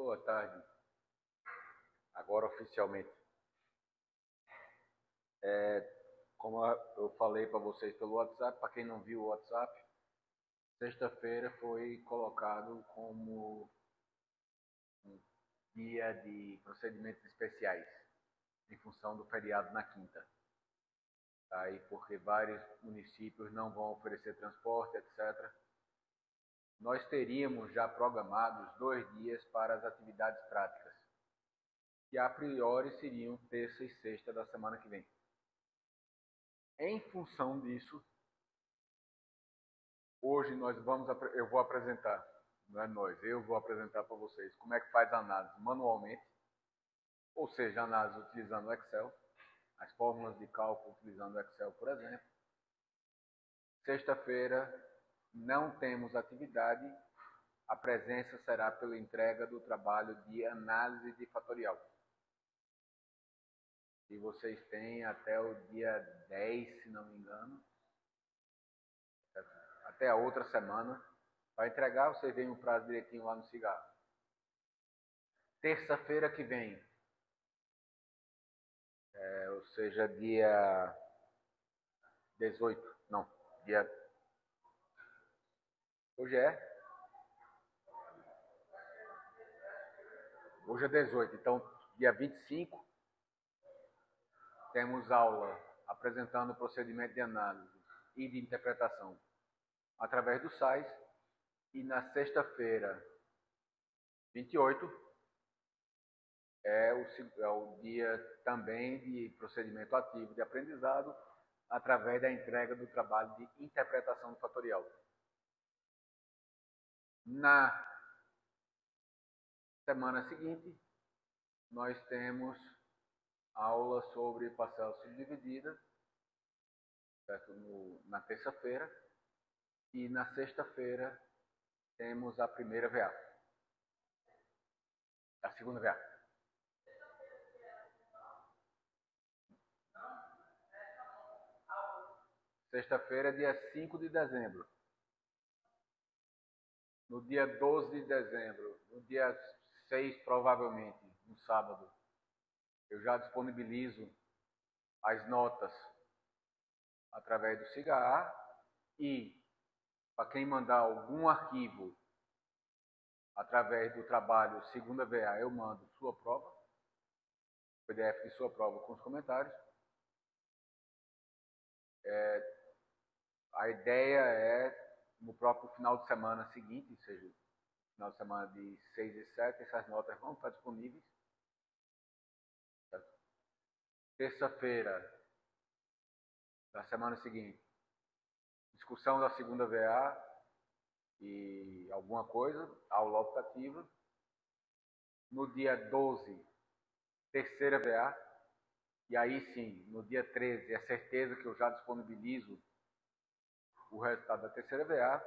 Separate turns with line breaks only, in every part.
Boa tarde. Agora oficialmente. Como eu falei para vocês pelo WhatsApp, para quem não viu o WhatsApp, sexta-feira foi colocado como um dia de procedimentos especiais, em função do feriado na quinta. Aí, porque vários municípios não vão oferecer transporte, etc. Nós teríamos já programados 2 dias para as atividades práticas, que a priori seriam terça e sexta da semana que vem. Em função disso, hoje eu vou apresentar, não é nós, eu vou apresentar para vocês como é que faz a análise manualmente, ou seja, análise utilizando o Excel, as fórmulas de cálculo utilizando o Excel, por exemplo. Sexta-feira não temos atividade, a presença será pela entrega do trabalho de análise de fatorial. E vocês têm até o dia 10, se não me engano, até a outra semana, para entregar. Vocês veem o prazo direitinho lá no cigarro. Terça-feira que vem, ou seja, dia 18, não, dia... Hoje é 18, então dia 25, temos aula apresentando o procedimento de análise e de interpretação através do SAIS, e na sexta-feira, 28, é o dia também de procedimento ativo de aprendizado através da entrega do trabalho de interpretação do fatorial. Na semana seguinte, nós temos aula sobre parcela subdividida, certo? Na terça-feira, e na sexta-feira temos a primeira VA, a segunda VA. Sexta-feira, dia 5 de dezembro. No dia 12 de dezembro, no dia 6, provavelmente, no sábado, eu já disponibilizo as notas através do SIGA-A, e para quem mandar algum arquivo através do trabalho segunda VA, eu mando sua prova, PDF de sua prova com os comentários. A ideia é, no próprio final de semana seguinte, ou seja, final de semana de 6 e 7, essas notas vão estar disponíveis. Terça-feira da semana seguinte, discussão da segunda VA e alguma coisa, aula optativa. No dia 12, terceira VA. E aí sim, no dia 13, é certeza que eu já disponibilizo o resultado da terceira VA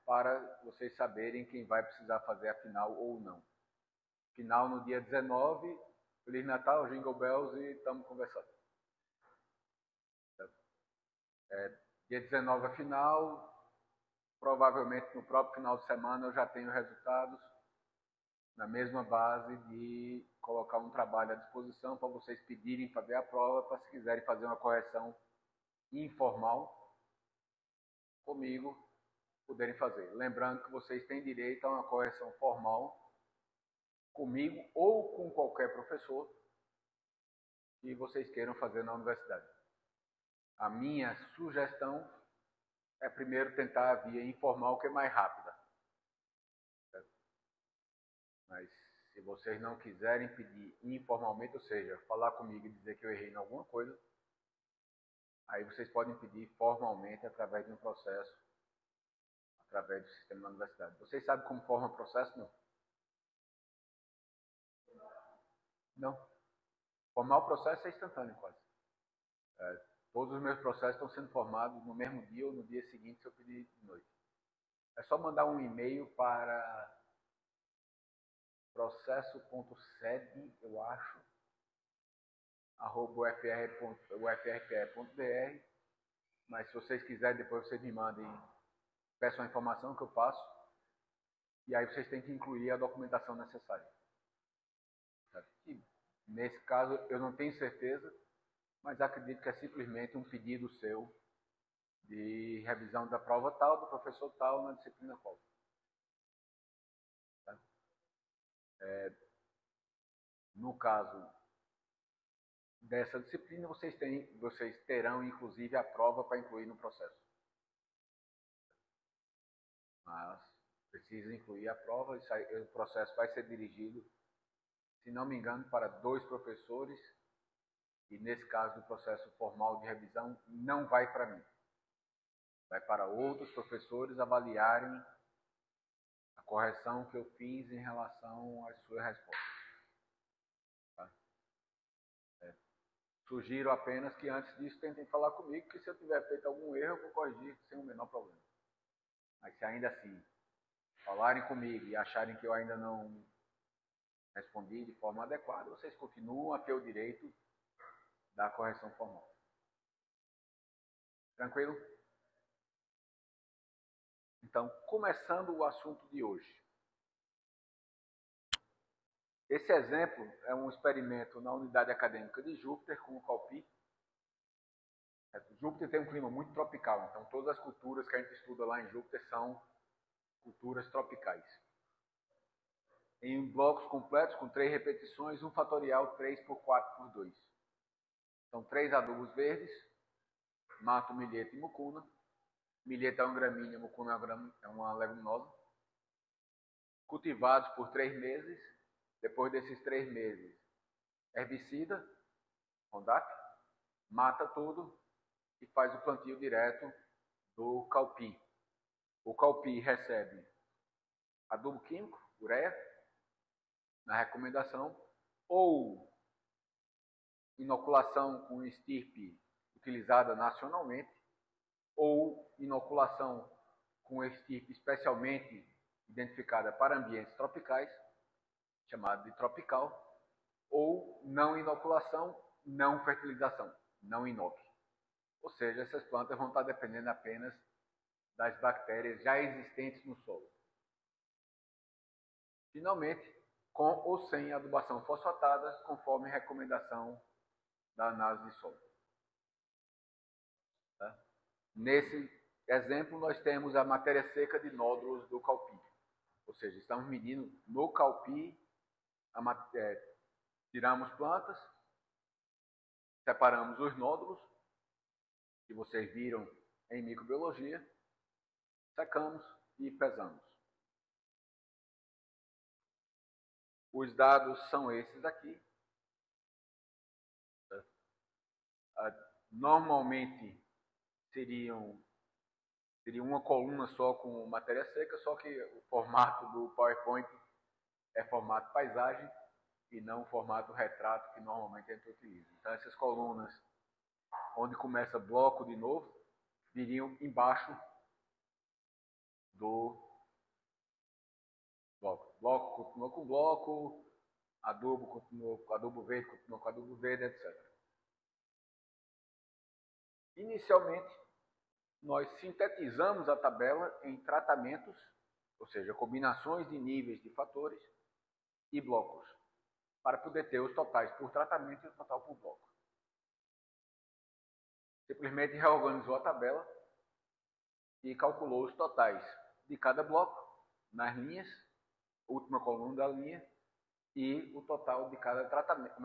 para vocês saberem quem vai precisar fazer a final ou não. Final no dia 19, Feliz Natal, Jingle Bells, e estamos conversando. Dia 19 a final, provavelmente no próprio final de semana eu já tenho resultados, na mesma base de colocar um trabalho à disposição para vocês pedirem para ver a prova, para se quiserem fazer uma correção informal comigo, poderem fazer. Lembrando que vocês têm direito a uma correção formal comigo ou com qualquer professor que vocês queiram fazer na universidade. A minha sugestão é primeiro tentar a via informal, que é mais rápida. Certo? Mas se vocês não quiserem pedir informalmente, ou seja, falar comigo e dizer que eu errei em alguma coisa, aí vocês podem pedir formalmente através de um processo, através do sistema da universidade. Vocês sabem como forma o processo, não? Não. Formar o processo é instantâneo, quase. Todos os meus processos estão sendo formados no mesmo dia ou no dia seguinte, se eu pedir de noite. É só mandar um e-mail para processo.sed, eu acho, @ufrpe.br, mas se vocês quiserem, depois vocês me mandem, peçam a informação que eu passo, e aí vocês têm que incluir a documentação necessária. E, nesse caso, eu não tenho certeza, mas acredito que é simplesmente um pedido seu de revisão da prova tal, do professor tal, na disciplina qual. Tá? No caso dessa disciplina, vocês terão, inclusive, a prova para incluir no processo. Mas precisa incluir a prova, o processo vai ser dirigido, se não me engano, para 2 professores, e nesse caso do processo formal de revisão, não vai para mim. Vai para outros professores avaliarem a correção que eu fiz em relação às suas respostas. Tá? Sugiro apenas que antes disso tentem falar comigo, que se eu tiver feito algum erro, eu vou corrigir sem o menor problema. Mas se ainda assim falarem comigo e acharem que eu ainda não respondi de forma adequada, vocês continuam a ter o direito da correção formal. Tranquilo? Então, começando o assunto de hoje. Esse exemplo é um experimento na unidade acadêmica de Júpiter com o Calpi. Júpiter tem um clima muito tropical, então todas as culturas que a gente estuda lá em Júpiter são culturas tropicais. Em blocos completos, com 3 repetições, 1 fatorial 3 por 4 por 2. São 3 adubos verdes, mato, milheta e mucuna. Milheta é uma gramínea, mucuna é uma leguminosa. Cultivados por 3 meses. Depois desses 3 meses, herbicida, Roundup, mata tudo e faz o plantio direto do Calpi. O Calpi recebe adubo químico, ureia, na recomendação, ou inoculação com estirpe utilizada nacionalmente, ou inoculação com estirpe especialmente identificada para ambientes tropicais, chamada de tropical, ou não inoculação, não fertilização, não inoc. Ou seja, essas plantas vão estar dependendo apenas das bactérias já existentes no solo. Finalmente, com ou sem adubação fosfatada, conforme recomendação da análise de solo. Tá? Nesse exemplo, nós temos a matéria seca de nódulos do Calpi. Ou seja, estamos medindo no Calpi, tiramos plantas, separamos os nódulos, que vocês viram em microbiologia, secamos e pesamos. Os dados são esses aqui. Normalmente seria uma coluna só com matéria seca, só que o formato do PowerPoint é formato paisagem e não o formato retrato que normalmente a gente utiliza. Então essas colunas, onde começa bloco de novo, viriam embaixo do bloco. Bloco continua com bloco, adubo continua com adubo verde, continua com adubo verde, etc. Inicialmente, nós sintetizamos a tabela em tratamentos, ou seja, combinações de níveis de fatores e blocos, para poder ter os totais por tratamento e o total por bloco. Simplesmente reorganizou a tabela e calculou os totais de cada bloco nas linhas, última coluna da linha, e o total de cada tratamento,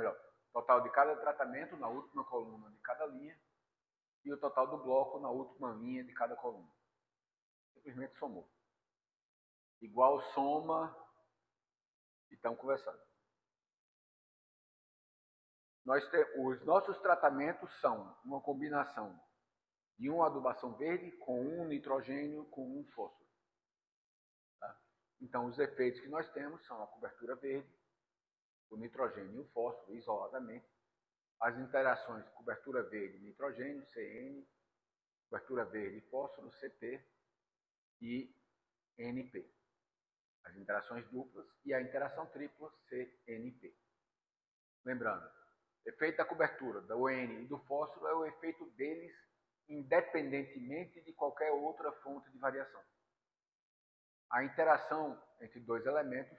total de cada tratamento na última coluna de cada linha e o total do bloco na última linha de cada coluna. Simplesmente somou. Igual soma, e estamos conversando. Os nossos tratamentos são uma combinação de uma adubação verde com um nitrogênio com um fósforo. Tá? Então, os efeitos que nós temos são a cobertura verde, o nitrogênio e o fósforo isoladamente, as interações cobertura verde nitrogênio, CN, cobertura verde fósforo, CT e NP. As interações duplas e a interação tripla, CNP. Lembrando, efeito da cobertura, da ON e do fósforo é o efeito deles independentemente de qualquer outra fonte de variação. A interação entre 2 elementos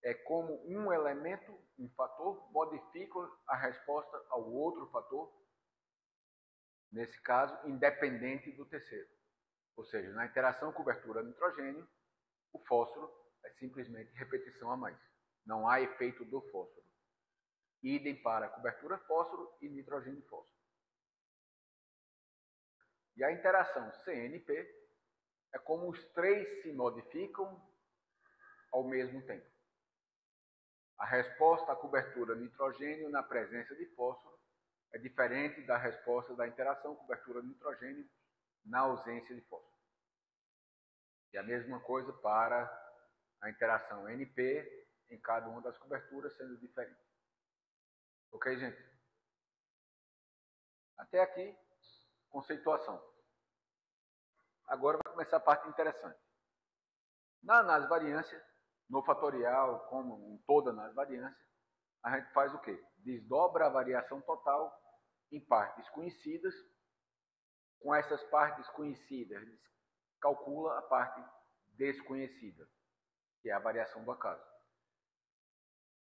é como um elemento, um fator, modifica a resposta ao outro fator, nesse caso, independente do terceiro. Ou seja, na interação cobertura-nitrogênio, o fósforo é simplesmente repetição a mais. Não há efeito do fósforo. Idem para cobertura fósforo e nitrogênio fósforo. E a interação CNP é como os três se modificam ao mesmo tempo. A resposta à cobertura nitrogênio na presença de fósforo é diferente da resposta da interação cobertura nitrogênio na ausência de fósforo. E a mesma coisa para a interação NP em cada uma das coberturas sendo diferente. Ok, gente? Até aqui, conceituação. Agora vai começar a parte interessante. Na análise variância, no fatorial, como em toda análise variância, a gente faz o quê? Desdobra a variação total em partes conhecidas. Com essas partes conhecidas, calcula a parte desconhecida, que é a variação do acaso.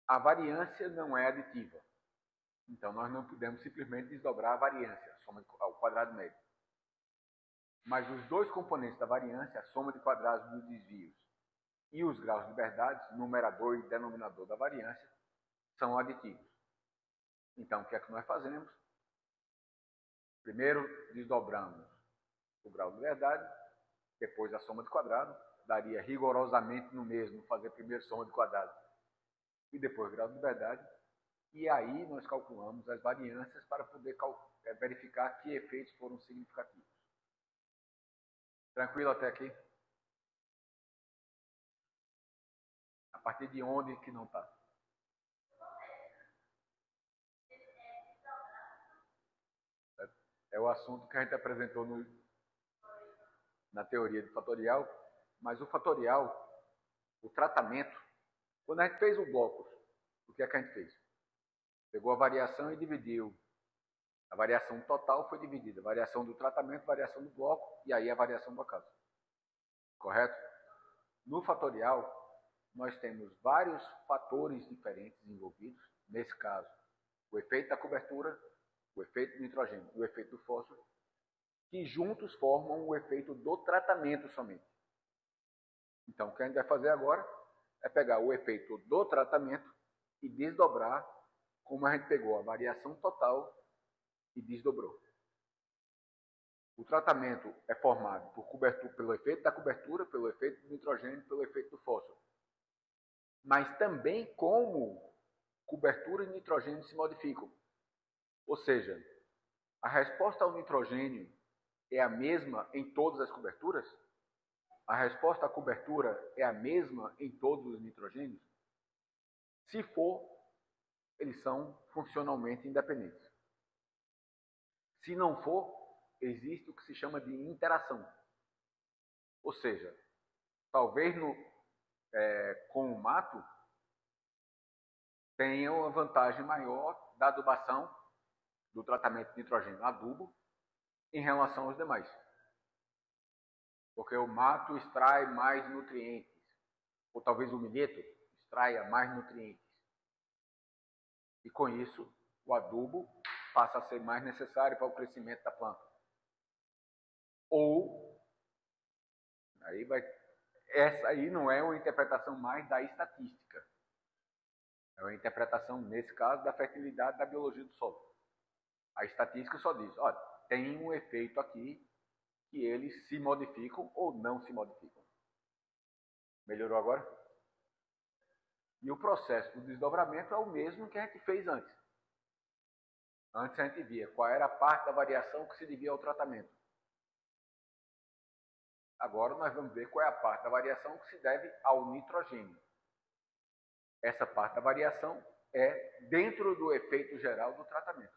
A variância não é aditiva. Então, nós não podemos simplesmente desdobrar a variância, a soma ao quadrado médio. Mas os dois componentes da variância, a soma de quadrados dos desvios e os graus de liberdade, numerador e denominador da variância, são aditivos. Então, o que é que nós fazemos? Primeiro, desdobramos o grau de liberdade, depois a soma de quadrado. Daria rigorosamente no mesmo fazer primeiro soma de quadrado e depois grau de liberdade. E aí nós calculamos as variâncias para poder verificar que efeitos foram significativos. Tranquilo até aqui? A partir de onde que não está? É o assunto que a gente apresentou na teoria do fatorial, mas o fatorial, o tratamento, quando a gente fez o bloco, o que é que a gente fez? Pegou a variação e dividiu. A variação total foi dividida. Variação do tratamento, variação do bloco, e aí a variação do acaso. Correto? No fatorial, nós temos vários fatores diferentes envolvidos. Nesse caso, o efeito da cobertura, o efeito do nitrogênio e o efeito do fósforo, que juntos formam o efeito do tratamento somente. Então, o que a gente vai fazer agora é pegar o efeito do tratamento e desdobrar como a gente pegou a variação total e desdobrou. O tratamento é formado por pelo efeito da cobertura, pelo efeito do nitrogênio e pelo efeito do fósforo. Mas também como cobertura e nitrogênio se modificam. Ou seja, a resposta ao nitrogênio é a mesma em todas as coberturas? A resposta à cobertura é a mesma em todos os nitrogênios? Se for, eles são funcionalmente independentes. Se não for, existe o que se chama de interação. Ou seja, talvez com o mato tenha uma vantagem maior da adubação, do tratamento de nitrogênio adubo, em relação aos demais. Porque o mato extrai mais nutrientes, ou talvez o milheto extraia mais nutrientes. E com isso, o adubo passa a ser mais necessário para o crescimento da planta. Ou, essa aí não é uma interpretação mais da estatística. É uma interpretação, nesse caso, da fertilidade da biologia do solo. A estatística só diz, olha, tem um efeito aqui que eles se modificam ou não se modificam. Melhorou agora? E o processo do desdobramento é o mesmo que a gente fez antes. Antes a gente via qual era a parte da variação que se devia ao tratamento. Agora nós vamos ver qual é a parte da variação que se deve ao nitrogênio. Essa parte da variação é dentro do efeito geral do tratamento,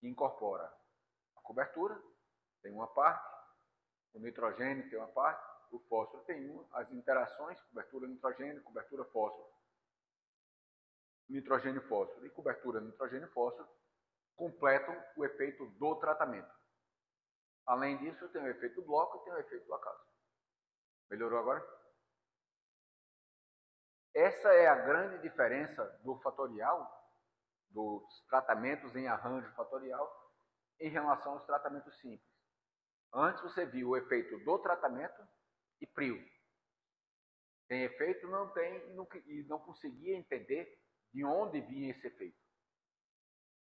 que incorpora a cobertura, tem uma parte, o nitrogênio tem uma parte, o fósforo tem uma, as interações, cobertura nitrogênio, cobertura fósforo, nitrogênio fósforo e cobertura nitrogênio fósforo, completam o efeito do tratamento. Além disso, tem o efeito do bloco e tem o efeito do acaso. Melhorou agora? Essa é a grande diferença do fatorial, dos tratamentos em arranjo fatorial, em relação aos tratamentos simples. Antes você viu o efeito do tratamento e prio. Tem efeito, não tem, e não conseguia entender de onde vinha esse efeito.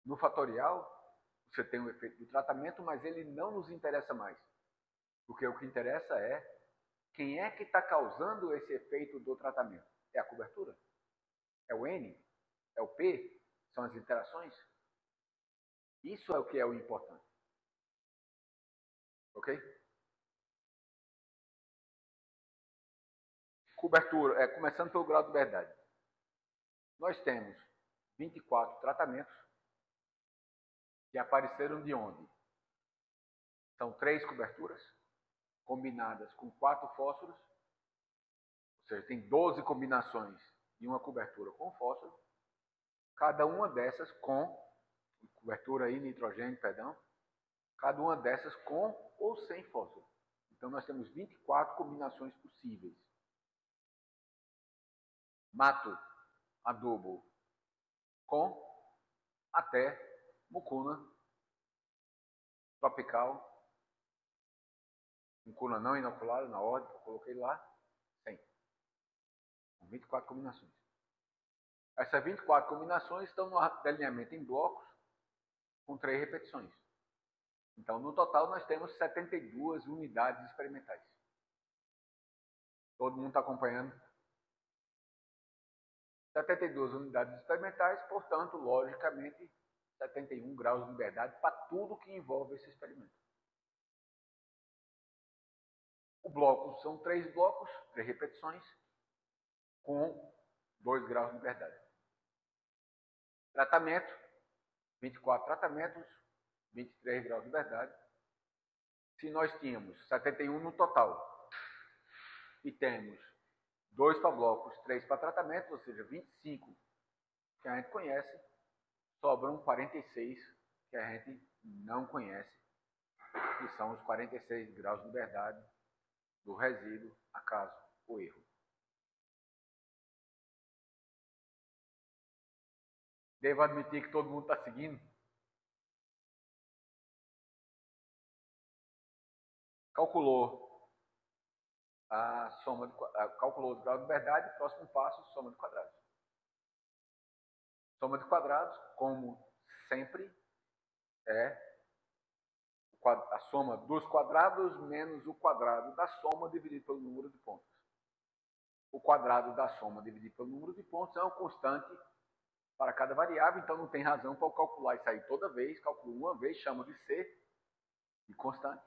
No fatorial, você tem o efeito do tratamento, mas ele não nos interessa mais. Porque o que interessa é quem é que está causando esse efeito do tratamento. É a cobertura? É o N? É o P? São as interações? Isso é o que é o importante. Ok? Cobertura, começando pelo grau de verdade. Nós temos 24 tratamentos que apareceram de onde? São 3 coberturas, combinadas com 4 fósforos, ou seja, tem 12 combinações de uma cobertura com fósforo, cada uma dessas com, cobertura aí, nitrogênio, perdão, cada uma dessas com ou sem fósforo. Então nós temos 24 combinações possíveis. Mato, adubo, com, até, mucuna, tropical, mucuna não inoculada, na ordem que eu coloquei lá, 100. 24 combinações. Essas 24 combinações estão no delineamento em blocos, com 3 repetições. Então, no total, nós temos 72 unidades experimentais. Todo mundo está acompanhando? 72 unidades experimentais, portanto, logicamente, 71 graus de liberdade para tudo que envolve esse experimento. O bloco são 3 blocos, 3 repetições, com 2 graus de liberdade. Tratamento, 24 tratamentos, 23 graus de liberdade. Se nós tínhamos 71 no total e temos 2 para blocos, 3 para tratamentos, ou seja, 25 que a gente conhece, sobram 46 que a gente não conhece, que são os 46 graus de liberdade do resíduo, acaso ou erro. Devo admitir que todo mundo está seguindo. Calculou a soma de, calculou os graus de liberdade, próximo passo, soma de quadrados. Soma de quadrados, como sempre, é a soma dos quadrados menos o quadrado da soma dividido pelo número de pontos. O quadrado da soma dividido pelo número de pontos é uma constante para cada variável, então não tem razão para eu calcular isso aí toda vez. Calculo uma vez, chamo de C, de constante,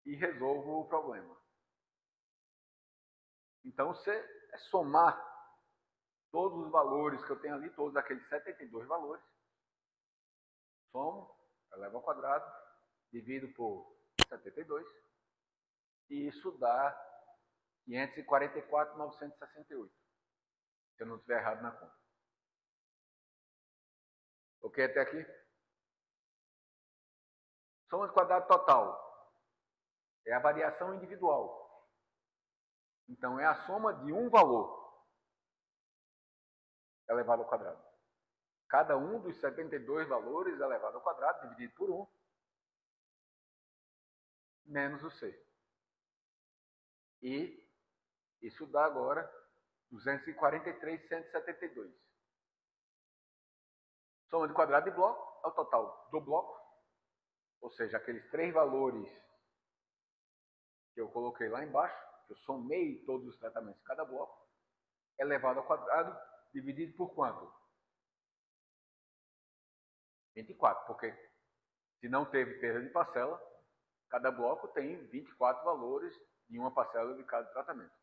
e resolvo o problema. Então, C é somar todos os valores que eu tenho ali, todos aqueles 72 valores, somo, elevo ao quadrado, divido por 72, e isso dá 544.968, se eu não estiver errado na conta. Ok até aqui? Soma de quadrado total é a variação individual. Então, é a soma de um valor elevado ao quadrado. Cada um dos 72 valores elevado ao quadrado, dividido por 1, menos o C. E isso dá agora 243.172. Soma de quadrado de bloco é o total do bloco, ou seja, aqueles 3 valores que eu coloquei lá embaixo, que eu somei todos os tratamentos de cada bloco, elevado ao quadrado, dividido por quanto? 24, porque se não teve perda de parcela, cada bloco tem 24 valores de uma parcela de cada tratamento.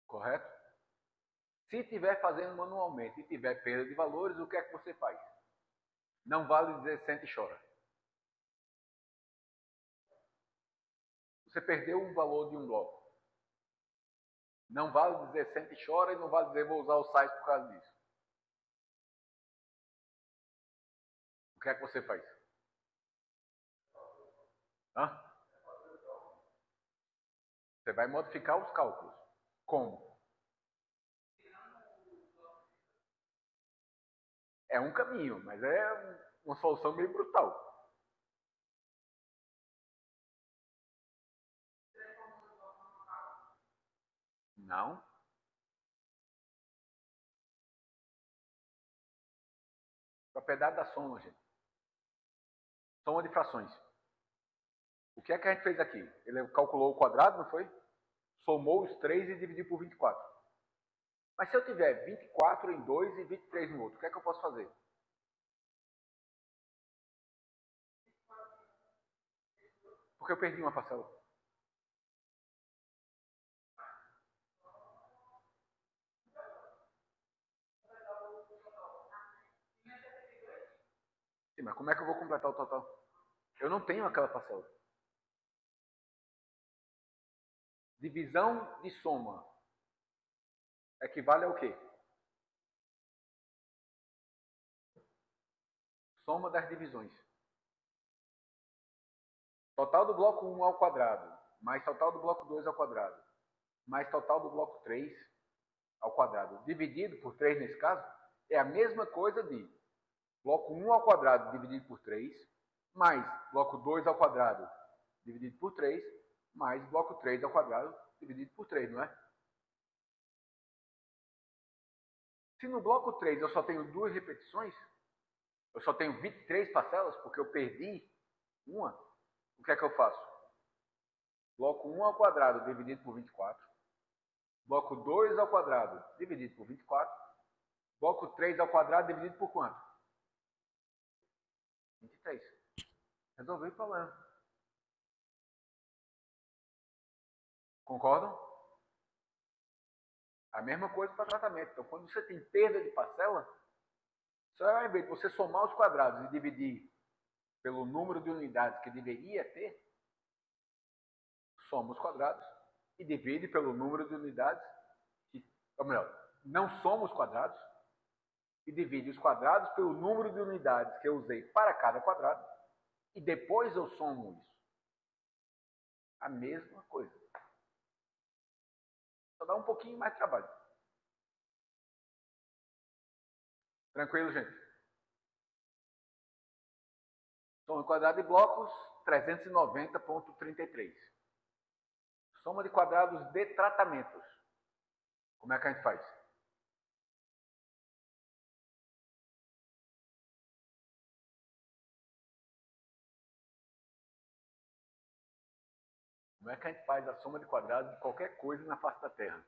Correto? Se estiver fazendo manualmente e tiver perda de valores, o que é que você faz? Não vale dizer sente e chora. Você perdeu um valor de um bloco. Não vale dizer sente e chora e não vale dizer vou usar o site por causa disso. O que é que você faz? Hã? Você vai modificar os cálculos. Como? É um caminho, mas é uma solução meio brutal. Não. Propriedade da soma, gente. Soma de frações. O que é que a gente fez aqui? Ele calculou o quadrado, não foi? Somou os 3 e dividiu por 24. Mas se eu tiver 24 em 2 e 23 no outro, o que é que eu posso fazer? Porque eu perdi uma parcela. Sim, mas como é que eu vou completar o total? Eu não tenho aquela parcela. Divisão de soma equivale ao quê? Soma das divisões. Total do bloco 1 ao quadrado, mais total do bloco 2 ao quadrado, mais total do bloco 3 ao quadrado, dividido por 3 nesse caso, é a mesma coisa de bloco 1 ao quadrado dividido por 3, mais bloco 2 ao quadrado dividido por 3, mais bloco 3 ao quadrado dividido por 3, não é? Se no bloco 3 eu só tenho 2 repetições, eu só tenho 23 parcelas, porque eu perdi uma, o que é que eu faço? Bloco 1 ao quadrado dividido por 24, bloco 2 ao quadrado dividido por 24, bloco 3 ao quadrado dividido por quanto? 23. Resolvi o problema. Concordam? A mesma coisa para tratamento. Então, quando você tem perda de parcela, você vai, ao invés de você somar os quadrados e dividir pelo número de unidades que deveria ter, soma os quadrados e divide pelo número de unidades, ou melhor, não soma os quadrados e divide os quadrados pelo número de unidades que eu usei para cada quadrado e depois eu somo isso. A mesma coisa. Só dá um pouquinho mais de trabalho. Tranquilo, gente? Soma de quadrado de blocos, 390,33. Soma de quadrados de tratamentos. Como é que a gente faz? Como é que a gente faz a soma de quadrados de qualquer coisa na face da Terra?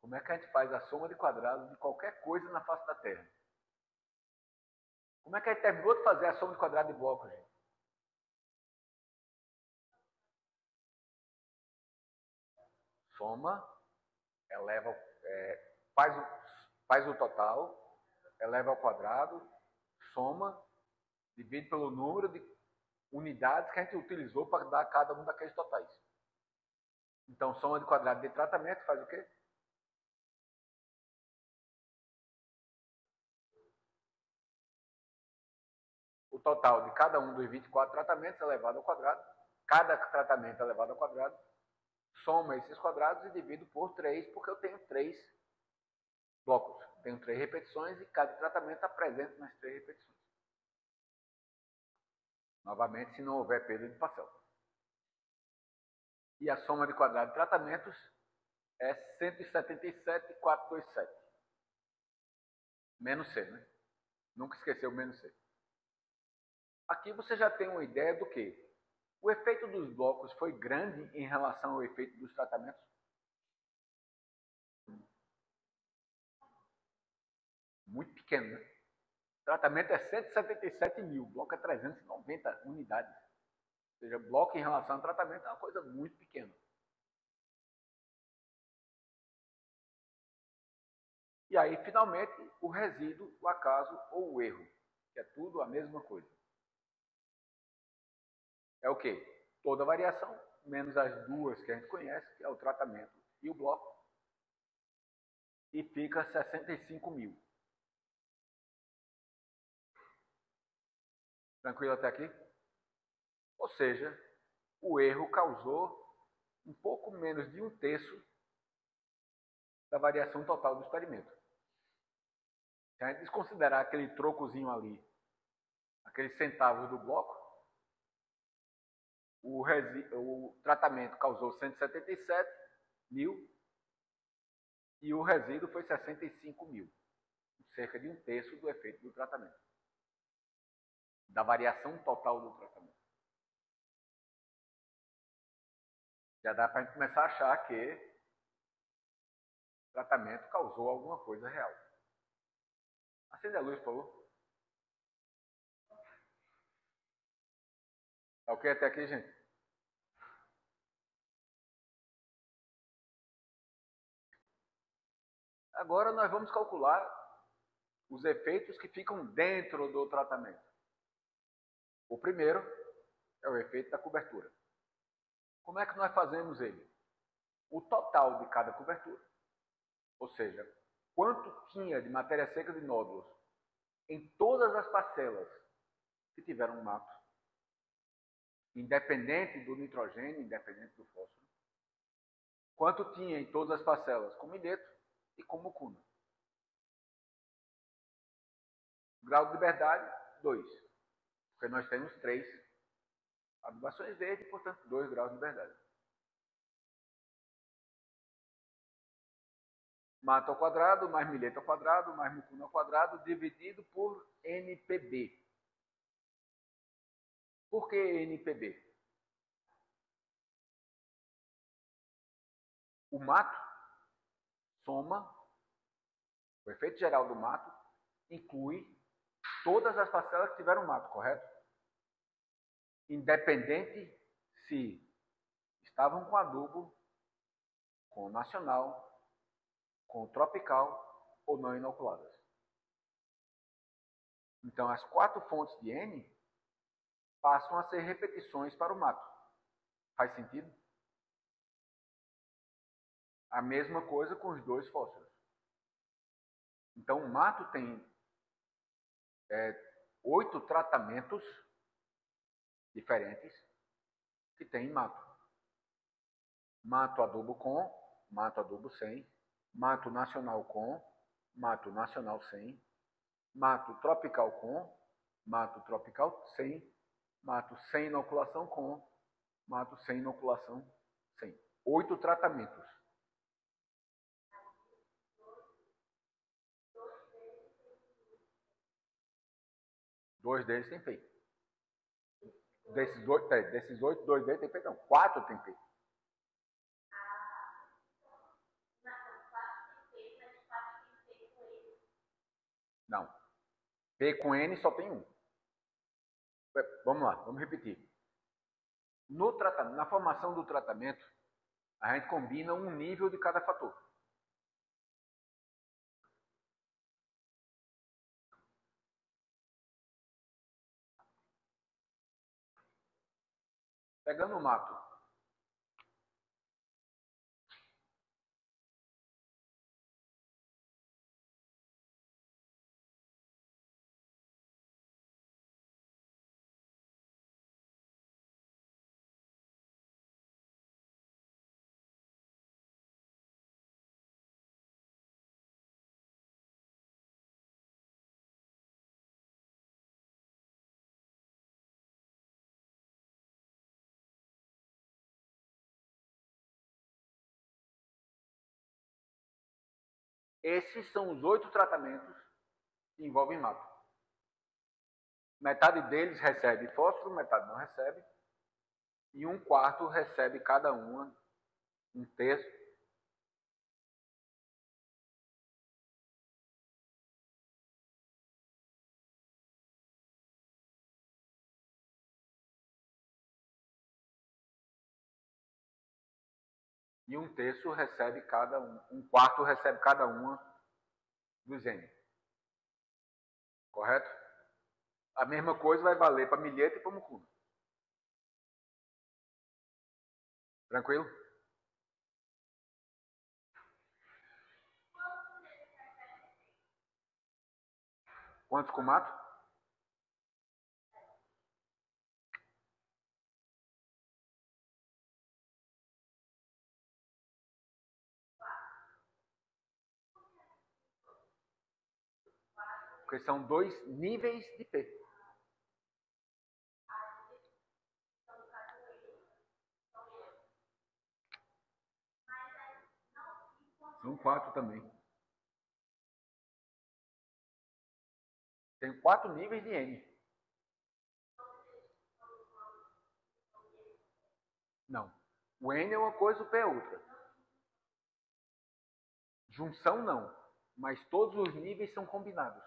Como é que a gente faz a soma de quadrados de qualquer coisa na face da Terra? Como é que a gente terminou de fazer a soma de quadrados de blocos, gente? Soma, eleva, faz o total, eleva ao quadrado, soma, divide pelo número de unidades que a gente utilizou para dar cada um daqueles totais. Então, soma de quadrado de tratamento faz o quê? O total de cada um dos 24 tratamentos elevado ao quadrado, cada tratamento elevado ao quadrado, soma esses quadrados e divido por 3, porque eu tenho 3 blocos. Tenho 3 repetições e cada tratamento está presente nas 3 repetições. Novamente, se não houver perda de parcela. E a soma de quadrado de tratamentos é 177,427. Menos C, né? Nunca esqueceu o menos C. Aqui você já tem uma ideia do que? O efeito dos blocos foi grande em relação ao efeito dos tratamentos? Muito pequeno, né? O tratamento é 177 mil, o bloco é 390 unidades. Ou seja, bloco em relação ao tratamento é uma coisa muito pequena. E aí, finalmente, o resíduo, o acaso ou o erro, que é tudo a mesma coisa. É o quê? Toda variação, menos as duas que a gente conhece, que é o tratamento e o bloco. e fica 65 mil. Tranquilo até aqui? Ou seja, o erro causou um pouco menos de 1/3 da variação total do experimento. Se a gente desconsiderar aquele trocozinho ali, aqueles centavos do bloco, o tratamento causou 177 mil e o resíduo foi 65 mil. Cerca de 1/3 do efeito do tratamento. Da variação total do tratamento. Já dá para a gente começar a achar que o tratamento causou alguma coisa real. Acende a luz, por favor. Tá ok até aqui, gente? Agora nós vamos calcular os efeitos que ficam dentro do tratamento. O primeiro é o efeito da cobertura. Como é que nós fazemos ele? O total de cada cobertura, ou seja, quanto tinha de matéria seca de nódulos em todas as parcelas que tiveram mato, independente do nitrogênio, independente do fósforo, quanto tinha em todas as parcelas com milheto e com mucuna. Grau de liberdade, 2, porque nós temos 3 adubações verdes, portanto 2 graus de liberdade. Mato ao quadrado, mais milheto ao quadrado, mais mucuna ao quadrado, dividido por NPB. Por que NPB? O mato soma, o efeito geral do mato inclui todas as parcelas que tiveram mato, correto? Independente se estavam com adubo, com nacional, com tropical ou não inoculadas. Então, as 4 fontes de N passam a ser repetições para o mato. Faz sentido? A mesma coisa com os 2 fósforos. Então, o mato tem 8 tratamentos diferentes que tem mato. Mato adubo com, mato adubo sem, mato nacional com, mato nacional sem, mato tropical com, mato tropical sem, mato sem inoculação com, mato sem inoculação sem. 8 tratamentos. Dois deles tem feito. Desses 8, 2 deles tem feito. Não, 4 tem feito. Não. P com N só tem um. Vamos lá, vamos repetir. Na formação do tratamento, a gente combina um nível de cada fator. Pegando o mato. Esses são os 8 tratamentos que envolvem mato. Metade deles recebe fósforo, metade não recebe. E 1/4 recebe cada uma, 1/3. E 1/3 recebe cada um. 1/4 recebe cada uma dos N. Correto? A mesma coisa vai valer para milheta e para mucuna. Tranquilo? Quantos com mato? Porque são 2 níveis de P. São 4 também. Tem 4 níveis de N. Não. O N é uma coisa, o P é outra. Junção não. Mas todos os níveis são combinados.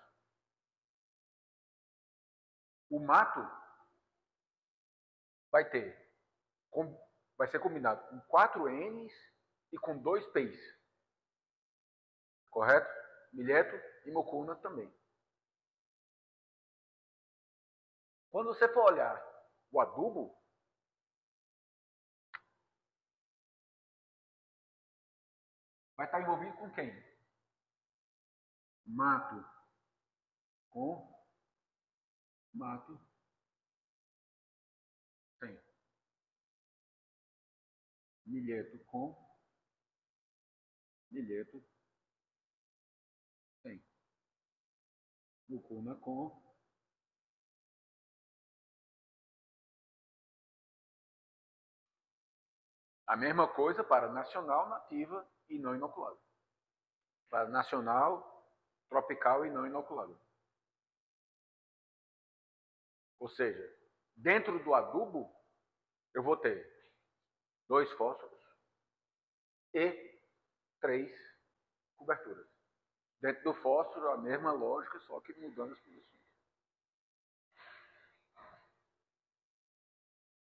O mato vai ser combinado com 4 N's e com 2 P's. Correto? Milheto e mucuna também. Quando você for olhar o adubo, vai estar envolvido com quem? Mato com mato. Sim. Milheto com milheto. Sim. Mucuna com a mesma coisa para nacional, nativa e não inoculado. Para nacional, tropical e não inoculado. Ou seja, dentro do adubo, eu vou ter 2 fósforos e 3 coberturas. Dentro do fósforo, a mesma lógica, só que mudando as posições.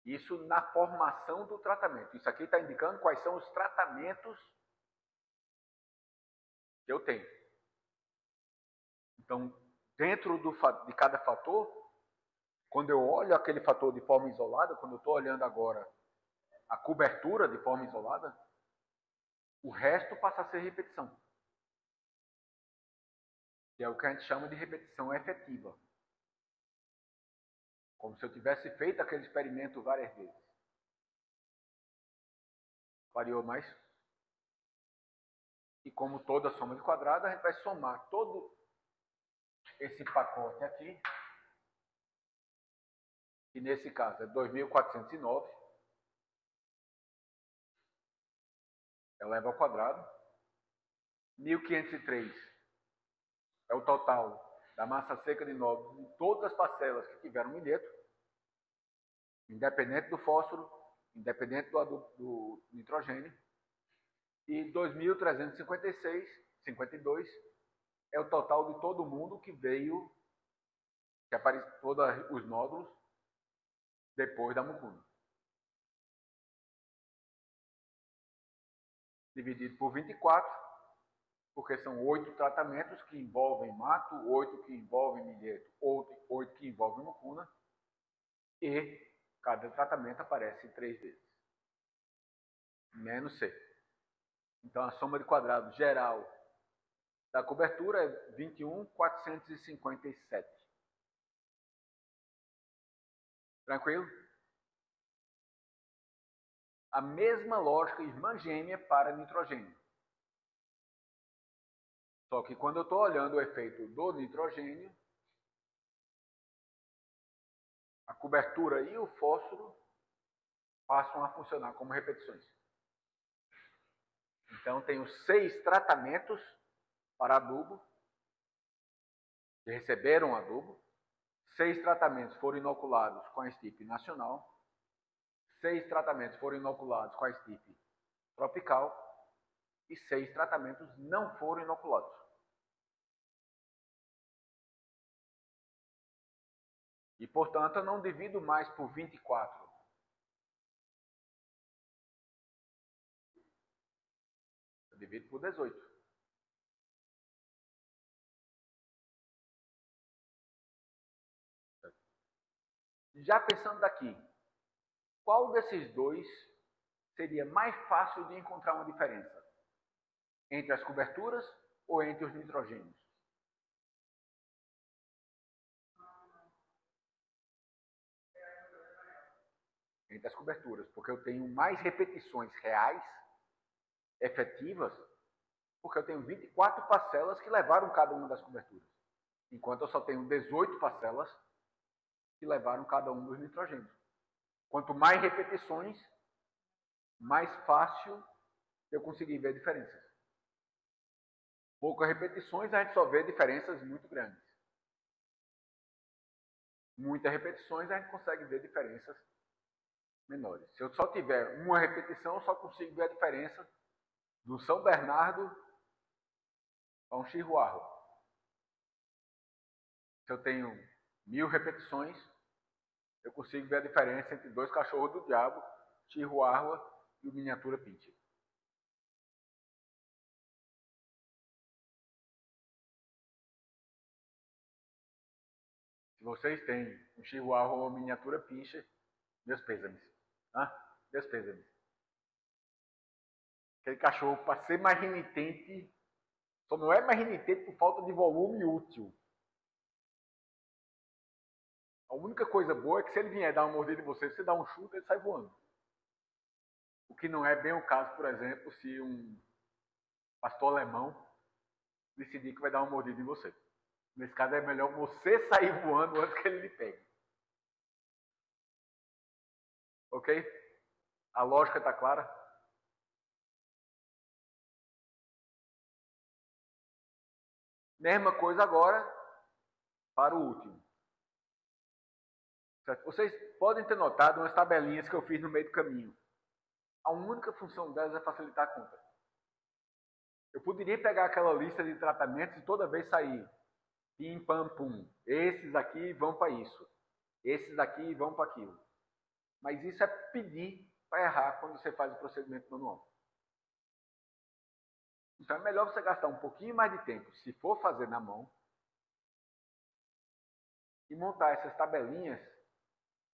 Isso na formação do tratamento. Isso aqui está indicando quais são os tratamentos que eu tenho. Então, dentro de cada fator, quando eu olho aquele fator de forma isolada, quando eu estou olhando agora a cobertura de forma isolada, o resto passa a ser repetição. Que é o que a gente chama de repetição efetiva. Como se eu tivesse feito aquele experimento várias vezes. Variou mais? E como toda soma de quadrado, a gente vai somar todo esse pacote aqui, que nesse caso é 2.409, eleva ao quadrado. 1.503 é o total da massa seca de nódulos de todas as parcelas que tiveram milheto, independente do fósforo, independente do nitrogênio. E 2.352 é o total de todo mundo que veio, que apareceu todos os nódulos depois da mucuna. Dividido por 24, porque são 8 tratamentos que envolvem mato, 8 que envolvem milheto, 8 que envolvem mucuna, e cada tratamento aparece 3 vezes. Menos C. Então a soma de quadrado geral da cobertura é 21.457. Tranquilo? A mesma lógica irmã gêmea para nitrogênio. Só que quando eu estou olhando o efeito do nitrogênio, a cobertura e o fósforo passam a funcionar como repetições. Então, tenho 6 tratamentos para adubo, que receberam adubo. 6 tratamentos foram inoculados com a estipe nacional. 6 tratamentos foram inoculados com a estipe tropical. E 6 tratamentos não foram inoculados. E, portanto, eu não divido mais por 24. Eu divido por 18. Já pensando daqui, qual desses dois seria mais fácil de encontrar uma diferença? Entre as coberturas ou entre os nitrogênios? entre as coberturas, porque eu tenho mais repetições reais, efetivas, porque eu tenho 24 parcelas que levaram cada uma das coberturas, enquanto eu só tenho 18 parcelas que levaram cada um dos nitrogênios. Quanto mais repetições, mais fácil eu conseguir ver diferenças. Poucas repetições, a gente só vê diferenças muito grandes. Muitas repetições, a gente consegue ver diferenças menores. Se eu só tiver uma repetição, eu só consigo ver a diferença do São Bernardo a um Chihuahua. Se eu tenho 1000 repetições, eu consigo ver a diferença entre dois cachorros do diabo, Chihuahua e o miniatura Pinscher. Se vocês têm um Chihuahua ou uma miniatura Pinscher, meus pêsames. Meus pêsames. Aquele cachorro, para ser mais renitente, só não é mais renitente por falta de volume útil. A única coisa boa é que se ele vier dar uma mordida em você, você dá um chute, ele sai voando. O que não é bem o caso, por exemplo, se um pastor alemão decidir que vai dar uma mordida em você. Nesse caso é melhor você sair voando antes que ele lhe pegue. Ok? A lógica está clara? Mesma coisa agora para o último. Certo? Vocês podem ter notado umas tabelinhas que eu fiz no meio do caminho. A única função delas é facilitar a conta. Eu poderia pegar aquela lista de tratamentos e toda vez sair pim, pam, pum. Esses aqui vão para isso. Esses aqui vão para aquilo. Mas isso é pedir para errar quando você faz o procedimento manual. Então é melhor você gastar um pouquinho mais de tempo, se for fazer na mão, e montar essas tabelinhas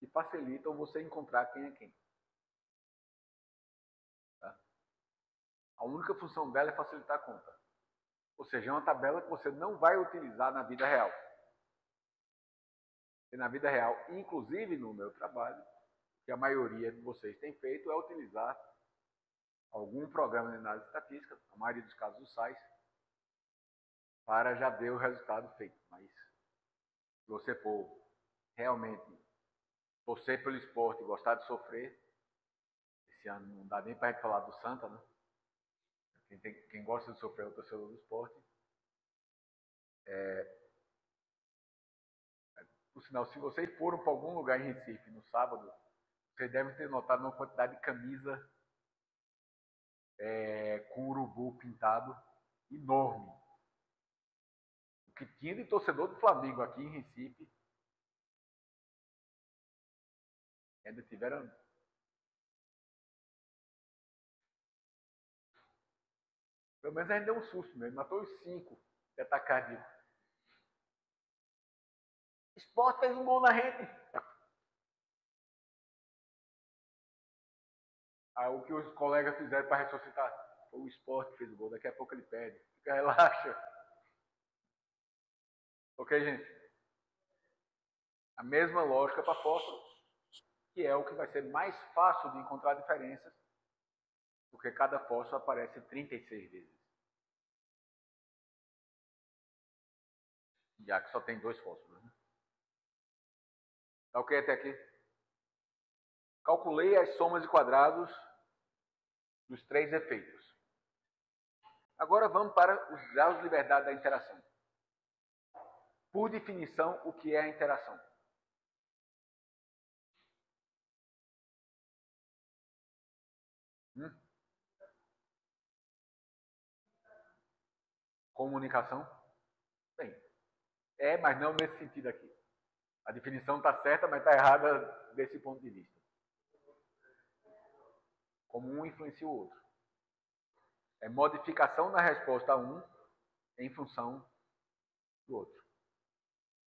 que facilitam você encontrar quem é quem. Tá? A única função dela é facilitar a conta. Ou seja, é uma tabela que você não vai utilizar na vida real. E na vida real, inclusive no meu trabalho, que a maioria de vocês tem feito é utilizar algum programa de análise estatística, a maioria dos casos o SAIS, para já ver o resultado feito. Mas se você for realmente torcer pelo esporte e gostar de sofrer, esse ano não dá nem para a gente falar do Santa, né? Quem gosta de sofrer é o torcedor do esporte. Por sinal, se vocês foram para algum lugar em Recife no sábado, vocês devem ter notado uma quantidade de camisa com urubu pintado enorme. O que tinha de torcedor do Flamengo aqui em Recife, ainda tiveram. Pelo menos a gente deu um susto mesmo, matou os 5 de ataque cardíaco. Sport fez um gol na rede. Aí o que os colegas fizeram para ressuscitar? O Sport fez o gol, daqui a pouco ele perde. Fica, relaxa. Ok, gente? A mesma lógica para fósforo, que é o que vai ser mais fácil de encontrar diferenças, porque cada fósforo aparece 36 vezes. Já que só tem 2 fósforos. Né? Tá ok até aqui? Calculei as somas de quadrados dos 3 efeitos. Agora vamos para os graus de liberdade da interação. Por definição, o que é a interação? Comunicação? Bem, mas não nesse sentido aqui. A definição está certa, mas está errada desse ponto de vista. Como um influencia o outro. É modificação na resposta a um em função do outro.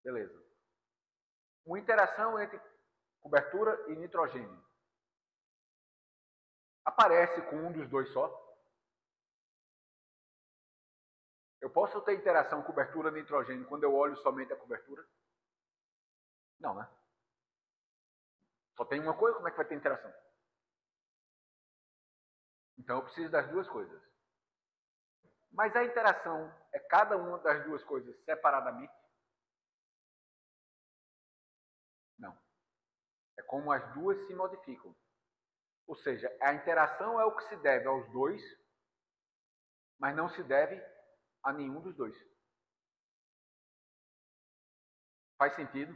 Beleza. Uma interação entre cobertura e nitrogênio. Aparece com um dos dois só? Eu posso ter interação cobertura-nitrogênio quando eu olho somente a cobertura? Não, né? Só tem uma coisa, como é que vai ter interação? Então eu preciso das duas coisas. Mas a interação é cada uma das duas coisas separadamente? Não. É como as duas se modificam. Ou seja, a interação é o que se deve aos dois, mas não se deve a nenhum dos dois. Faz sentido?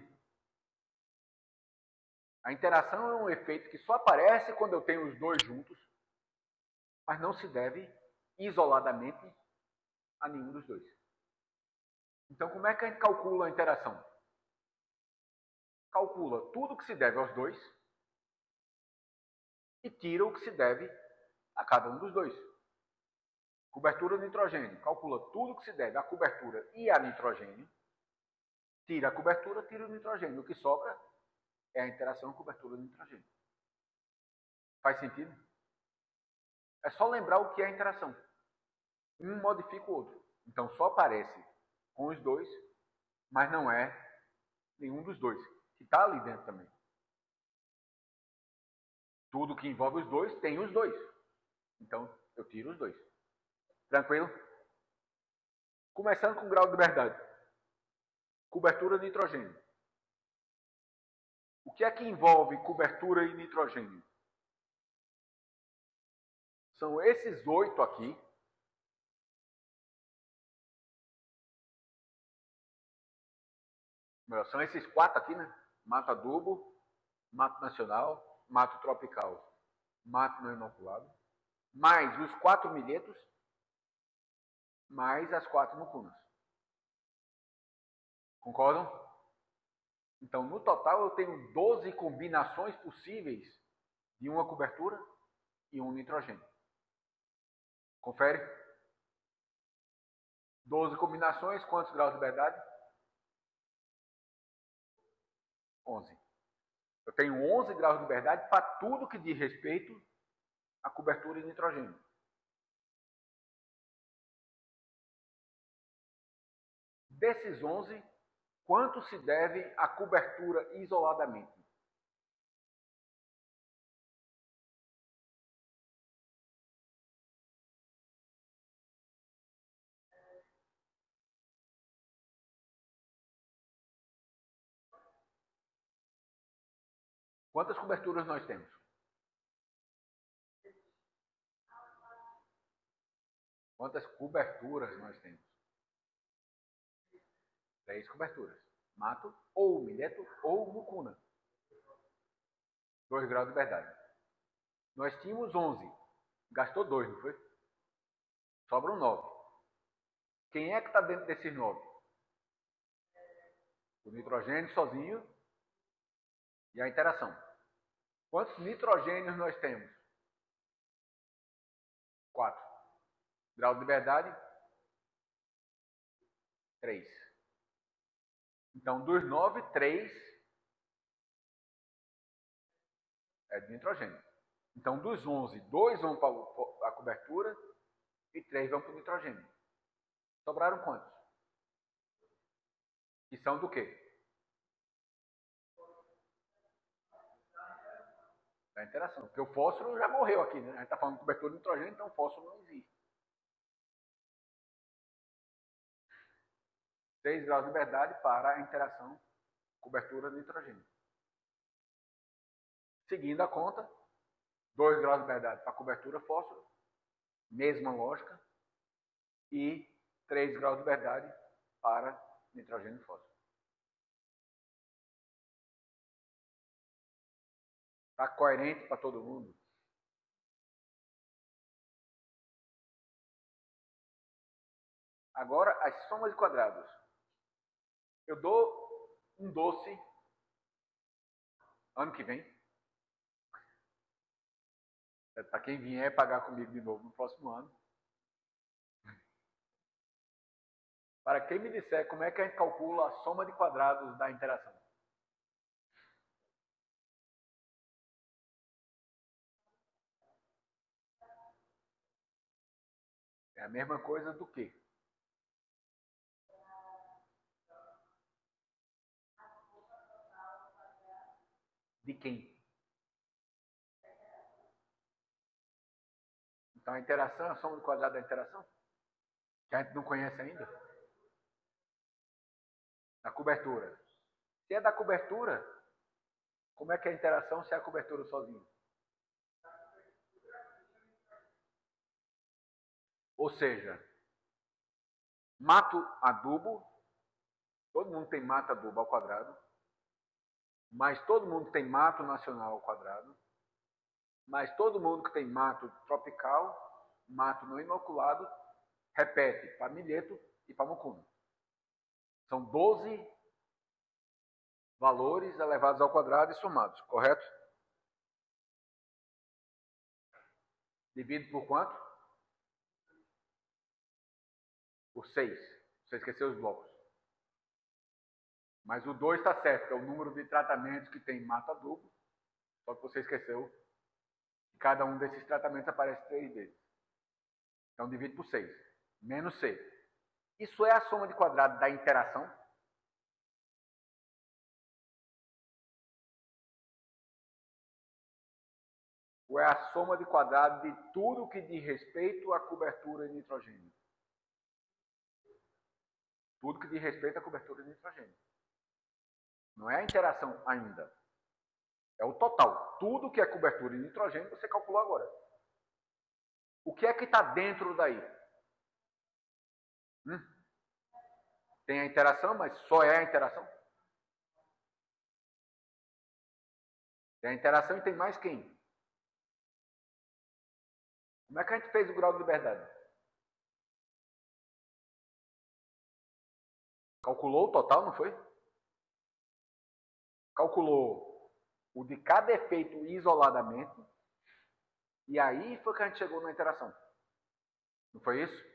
A interação é um efeito que só aparece quando eu tenho os dois juntos, mas não se deve isoladamente a nenhum dos dois. Então, como é que a gente calcula a interação? Calcula tudo que se deve aos dois e tira o que se deve a cada um dos dois. Cobertura de nitrogênio. Calcula tudo que se deve à cobertura e a nitrogênio. Tira a cobertura, tira o nitrogênio. O que sobra é a interação cobertura de nitrogênio. Faz sentido? É só lembrar o que é a interação. Um modifica o outro. Então só aparece com os dois, mas não é nenhum dos dois, que está ali dentro também. Tudo que envolve os dois tem os dois. Então eu tiro os dois. Tranquilo? Começando com o grau de liberdade. Cobertura de nitrogênio. O que é que envolve cobertura e nitrogênio? São esses 8 aqui. São esses 4 aqui, né? Mato adubo, mato nacional, mato tropical, mato não inoculado, mais os 4 milhetos, mais as 4 mucunas. Concordam? Então, no total, eu tenho 12 combinações possíveis de uma cobertura e um nitrogênio. Confere? 12 combinações, quantos graus de liberdade? 11. Eu tenho 11 graus de liberdade para tudo que diz respeito à cobertura e nitrogênio. Desses 11, quanto se deve à cobertura isoladamente? Quantas coberturas nós temos? Quantas coberturas nós temos? 3 coberturas. Mato, ou milheto, ou mucuna. 2 graus de liberdade. Nós tínhamos 11. Gastou 2, não foi? Sobram 9. Quem é que está dentro desses 9? O nitrogênio sozinho e a interação. Quantos nitrogênios nós temos? 4. Grau de liberdade? 3. Então, dos 9, 3 é de nitrogênio. Então, dos 11, 2 vão para a cobertura e 3 vão para o nitrogênio. Sobraram quantos? Que são do quê? Da interação. Porque o fósforo já morreu aqui, né? A gente está falando de cobertura de nitrogênio, então o fósforo não existe. 6 graus de liberdade para a interação cobertura de nitrogênio. Seguindo a conta, 2 graus de liberdade para a cobertura fósforo, mesma lógica, e 3 graus de liberdade para nitrogênio e fósforo. Está coerente para todo mundo? Agora, as somas de quadrados. Eu dou um doce ano que vem. Para quem vier pagar comigo de novo no próximo ano. Para quem me disser como é que a gente calcula a soma de quadrados da interação. É a mesma coisa do que? De quem? Então a interação é a soma do quadrado da interação? Que a gente não conhece ainda? Da cobertura. Se é da cobertura, como é que é a interação se é a cobertura sozinha? Ou seja, mato adubo, todo mundo tem mato adubo ao quadrado, mas todo mundo tem mato nacional ao quadrado, mas todo mundo que tem mato tropical, mato não inoculado, repete para milheto e para mucuna. São 12 valores elevados ao quadrado e somados, correto? Dividido por quanto? Por 6. Você esqueceu os blocos. Mas o 2 está certo, que é o número de tratamentos que tem mato adubo. Só que você esqueceu que cada um desses tratamentos aparece 3 vezes. Então divide por 6. Menos C. Isso é a soma de quadrado da interação? Ou é a soma de quadrado de tudo que diz respeito à cobertura de nitrogênio? Tudo que diz respeito à cobertura de nitrogênio. Não é a interação ainda. É o total. Tudo que é cobertura de nitrogênio você calculou agora. O que é que está dentro daí? Tem a interação, mas só é a interação? Tem a interação e tem mais quem? Como é que a gente fez o grau de liberdade? Calculou o total, não foi? Calculou o de cada efeito isoladamente. E aí foi que a gente chegou na interação. Não foi isso?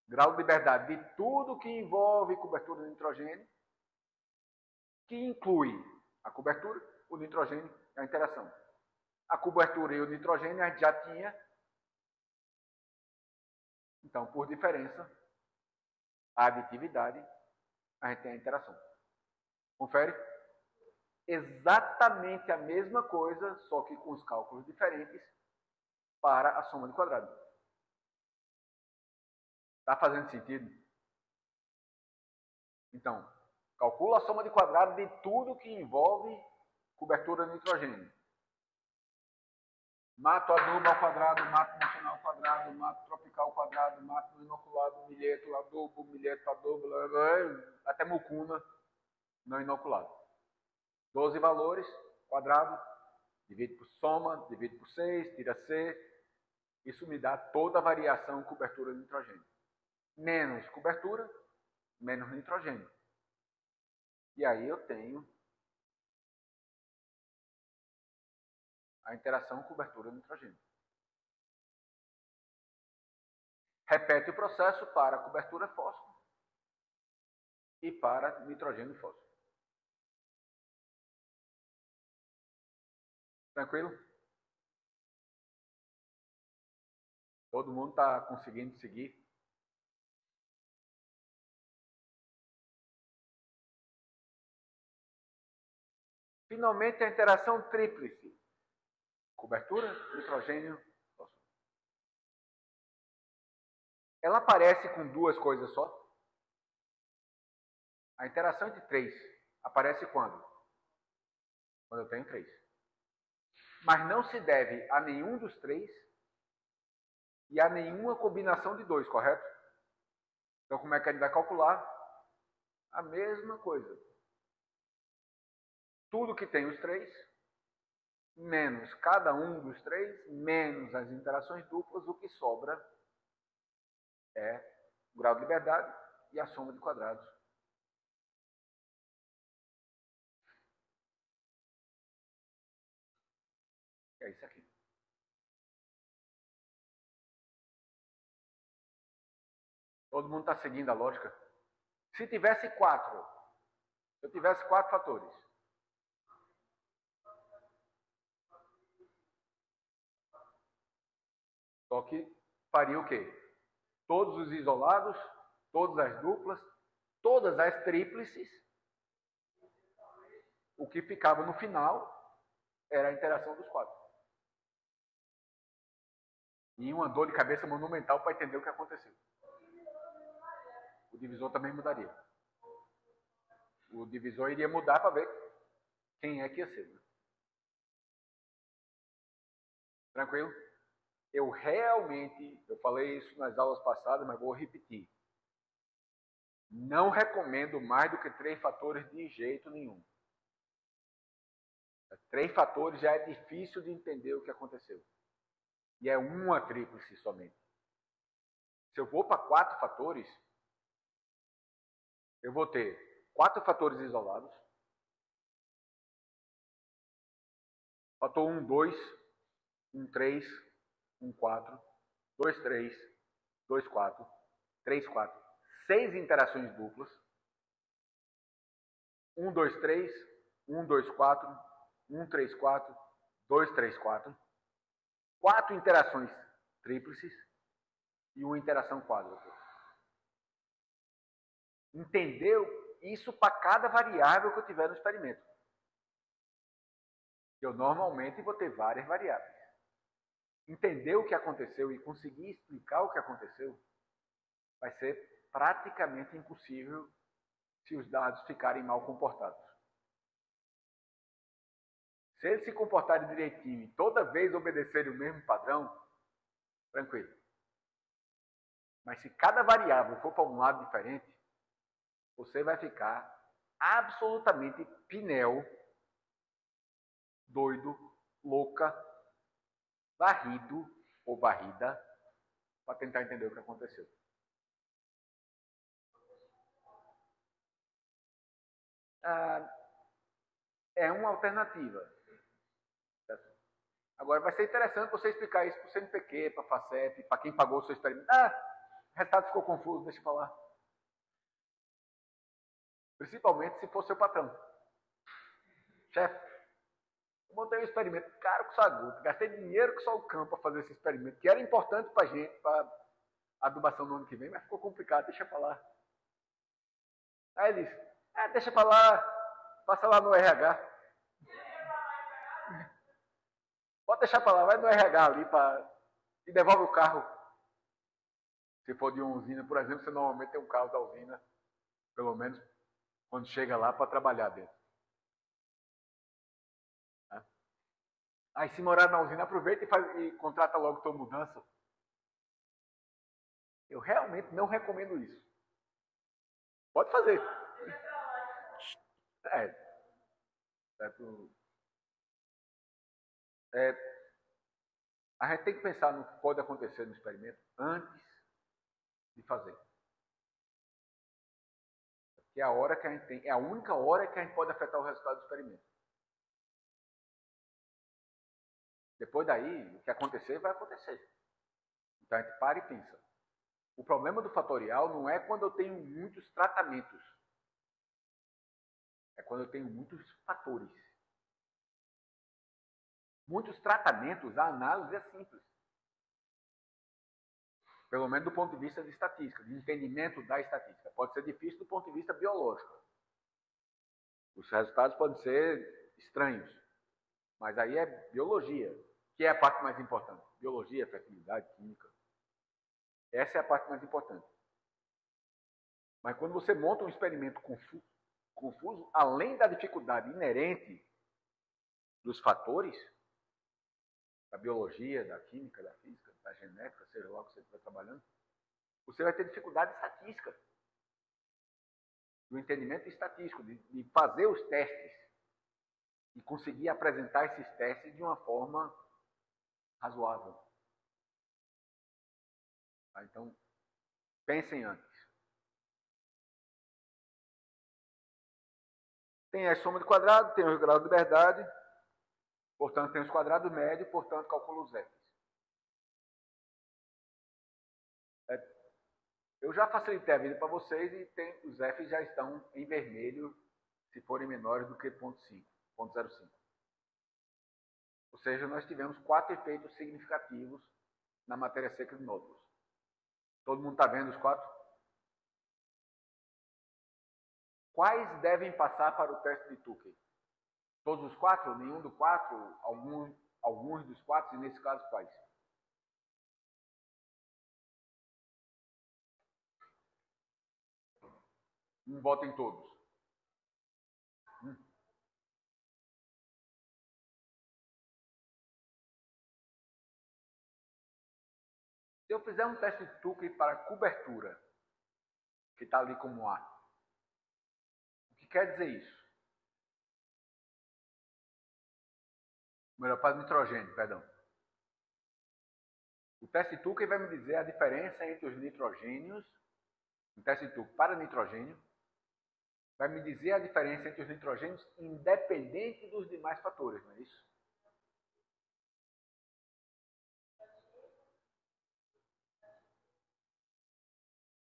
Grau de liberdade de tudo que envolve cobertura de nitrogênio, que inclui a cobertura, o nitrogênio e a interação. A cobertura e o nitrogênio a gente já tinha. Então, por diferença, a aditividade, a gente tem a interação. Confere? Exatamente a mesma coisa, só que com os cálculos diferentes para a soma de quadrado. Está fazendo sentido? Então, calcula a soma de quadrado de tudo que envolve cobertura de nitrogênio. Mato adubo ao quadrado, mato nacional ao quadrado, mato tropical ao quadrado, mato inoculado, milheto adubo, blá, blá, até mucuna não inoculado. 12 valores, quadrado, divide por soma, divide por 6, tira C. Isso me dá toda a variação cobertura de nitrogênio. Menos cobertura, menos nitrogênio. E aí eu tenho a interação cobertura de nitrogênio. Repete o processo para cobertura fósforo e para nitrogênio fósforo. Tranquilo? Todo mundo está conseguindo seguir? Finalmente, a interação tríplice. Cobertura, nitrogênio, fósforo. Ela aparece com duas coisas só? A interação de 3 aparece quando? Quando eu tenho 3. Mas não se deve a nenhum dos 3 e a nenhuma combinação de 2, correto? Então, como é que a gente vai calcular? A mesma coisa. Tudo que tem os 3, menos cada um dos 3, menos as interações duplas, o que sobra é o grau de liberdade e a soma de quadrados. É isso aqui. Todo mundo está seguindo a lógica? Se tivesse 4, se eu tivesse 4 fatores, só que faria o quê? Todos os isolados, todas as duplas, todas as tríplices, o que ficava no final era a interação dos 4. E uma dor de cabeça monumental para entender o que aconteceu. O divisor também mudaria. O divisor iria mudar para ver quem é que ia ser. Né? Tranquilo? Eu falei isso nas aulas passadas, mas vou repetir. Não recomendo mais do que 3 fatores de jeito nenhum. 3 fatores já é difícil de entender o que aconteceu. E é uma tríplice somente. Se eu vou para 4 fatores, eu vou ter 4 fatores isolados. Fator 1, 2, 1, 3, 1, 4, 2, 3, 2, 4, 3, 4. 6 interações duplas. 1, 2, 3, 1, 2, 4, 1, 3, 4, 2, 3, 4. 4 interações tríplices e uma interação quádrupla. Entendeu? Isso para cada variável que eu tiver no experimento. Eu normalmente vou ter várias variáveis. Entender o que aconteceu e conseguir explicar o que aconteceu vai ser praticamente impossível se os dados ficarem mal comportados. Se eles se comportarem direitinho e toda vez obedecerem o mesmo padrão, tranquilo. Mas se cada variável for para um lado diferente, você vai ficar absolutamente pinel, doido, louca, varrido ou varrida para tentar entender o que aconteceu. É uma alternativa. Agora, vai ser interessante você explicar isso para o CNPq, para a FACEP, para quem pagou o seu experimento. O resultado ficou confuso, deixa eu falar. Principalmente se for seu patrão. Chefe, eu montei um experimento caro com saguto, gastei dinheiro com só o campo para fazer esse experimento, que era importante para a gente, para a adubação no ano que vem, mas ficou complicado, deixa eu falar. Aí ele disse, deixa para lá, passa lá no RH. Pode deixar para lá, vai no RH ali e devolve o carro. Se for de uma usina, por exemplo, você normalmente tem um carro da usina, pelo menos quando chega lá para trabalhar dentro. Aí se morar na usina, aproveita e contrata logo tua mudança. Eu realmente não recomendo isso. Pode fazer. A gente tem que pensar no que pode acontecer no experimento antes de fazer. Que é a hora que a gente tem, é a única hora que a gente pode afetar o resultado do experimento. Depois daí, o que acontecer, vai acontecer. Então a gente para e pensa. O problema do fatorial não é quando eu tenho muitos tratamentos. É quando eu tenho muitos fatores. Muitos tratamentos, a análise é simples. Pelo menos do ponto de vista de estatística, de entendimento da estatística. Pode ser difícil do ponto de vista biológico. Os resultados podem ser estranhos. Mas aí é biologia, que é a parte mais importante. Biologia, fertilidade, química. Essa é a parte mais importante. Mas quando você monta um experimento confuso, além da dificuldade inerente dos fatores, da biologia, da química, da física, da genética, seja lá o que você estiver trabalhando, você vai ter dificuldade estatística. Do entendimento estatístico, de fazer os testes e conseguir apresentar esses testes de uma forma razoável. Tá? Então, pensem antes. Tem a soma de quadrado, tem o grau de liberdade, portanto tem os quadrados médios, portanto calculo os Fs. Eu já facilitei a vida para vocês e os Fs já estão em vermelho se forem menores do que 0,5. Ou seja, nós tivemos 4 efeitos significativos na matéria seca de nódulos. Todo mundo está vendo os 4? Quais devem passar para o teste de Tukey? Todos os 4? Nenhum dos 4? Alguns dos 4? E nesse caso, quais? Um voto em todos. Se eu fizer um teste de Tukey para cobertura, que está ali como A, o que quer dizer isso? Melhor, para nitrogênio, perdão. O teste Tukey vai me dizer a diferença entre os nitrogênios, o teste Tukey para nitrogênio, vai me dizer a diferença entre os nitrogênios independente dos demais fatores, não é isso?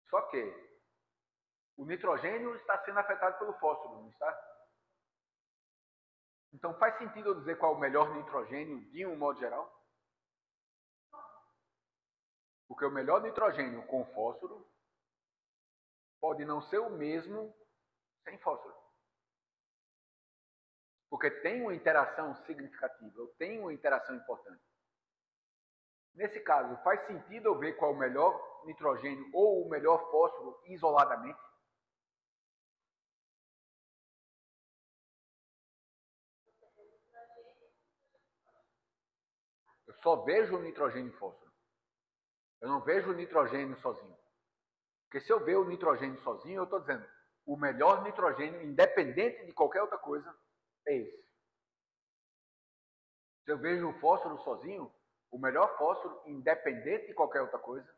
Só que o nitrogênio está sendo afetado pelo fósforo, não está? Então faz sentido eu dizer qual é o melhor nitrogênio de um modo geral? Porque o melhor nitrogênio com fósforo pode não ser o mesmo sem fósforo. Porque tem uma interação significativa, eu tenho uma interação importante. Nesse caso, faz sentido eu ver qual é o melhor nitrogênio ou o melhor fósforo isoladamente? Eu só vejo o nitrogênio e fósforo. Eu não vejo o nitrogênio sozinho. Porque se eu ver o nitrogênio sozinho, eu estou dizendo, o melhor nitrogênio, independente de qualquer outra coisa, é esse. Se eu vejo o fósforo sozinho, o melhor fósforo, independente de qualquer outra coisa,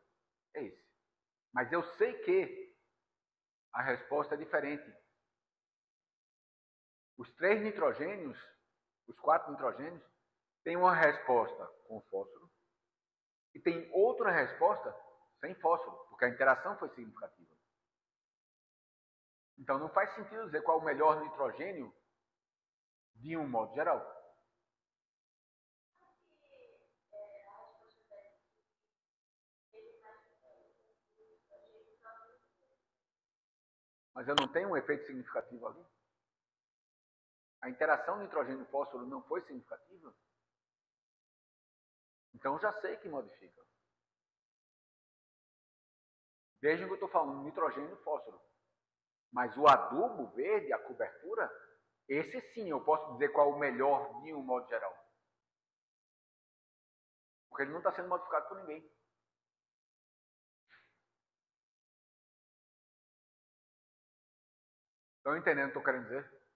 é esse. Mas eu sei que a resposta é diferente. Os 3 nitrogênios, os 4 nitrogênios, têm uma resposta com fósforo e tem outra resposta sem fósforo, porque a interação foi significativa. Então não faz sentido dizer qual é o melhor nitrogênio de um modo geral. Mas eu não tenho um efeito significativo ali? A interação nitrogênio-fósforo não foi significativa? Então eu já sei que modifica. Vejam que eu estou falando nitrogênio e fósforo. Mas o adubo verde, a cobertura, esse sim eu posso dizer qual é o melhor de um modo geral. Porque ele não está sendo modificado por ninguém. Estão entendendo o que eu estou querendo dizer?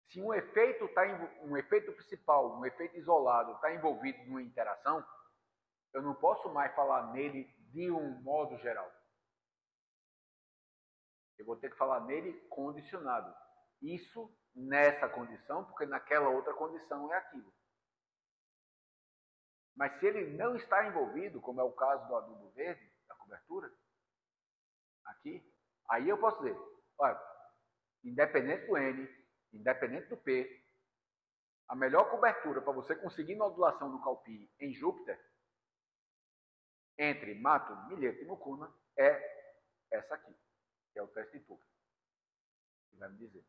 Se um efeito principal, um efeito isolado, está envolvido em uma interação, eu não posso mais falar nele de um modo geral. Eu vou ter que falar nele condicionado. Isso nessa condição, porque naquela outra condição é aquilo. Mas se ele não está envolvido, como é o caso do adubo verde, da cobertura, aqui, aí eu posso dizer, olha, independente do N, independente do P, a melhor cobertura para você conseguir nodulação no calpi em Júpiter, entre mato, milheto e mucuna, é essa aqui, que é o teste de Tukey. Que vai me dizer.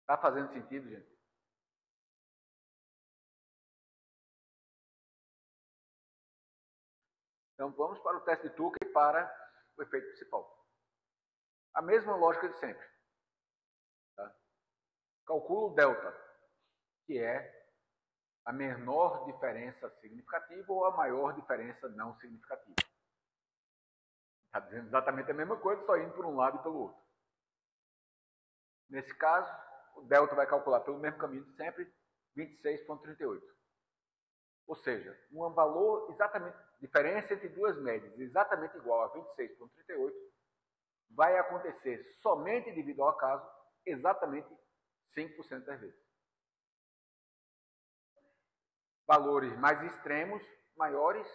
Está fazendo sentido, gente? Então vamos para o teste de Tukey para o efeito principal. A mesma lógica de sempre. Tá? Calculo delta, que é a menor diferença significativa ou a maior diferença não significativa. Está dizendo exatamente a mesma coisa, só indo por um lado e pelo outro. Nesse caso, o delta vai calcular pelo mesmo caminho de sempre, 26,38. Ou seja, um valor exatamente, diferença entre duas médias exatamente igual a 26,38 vai acontecer somente devido ao acaso, exatamente 5% das vezes. Valores mais extremos, maiores,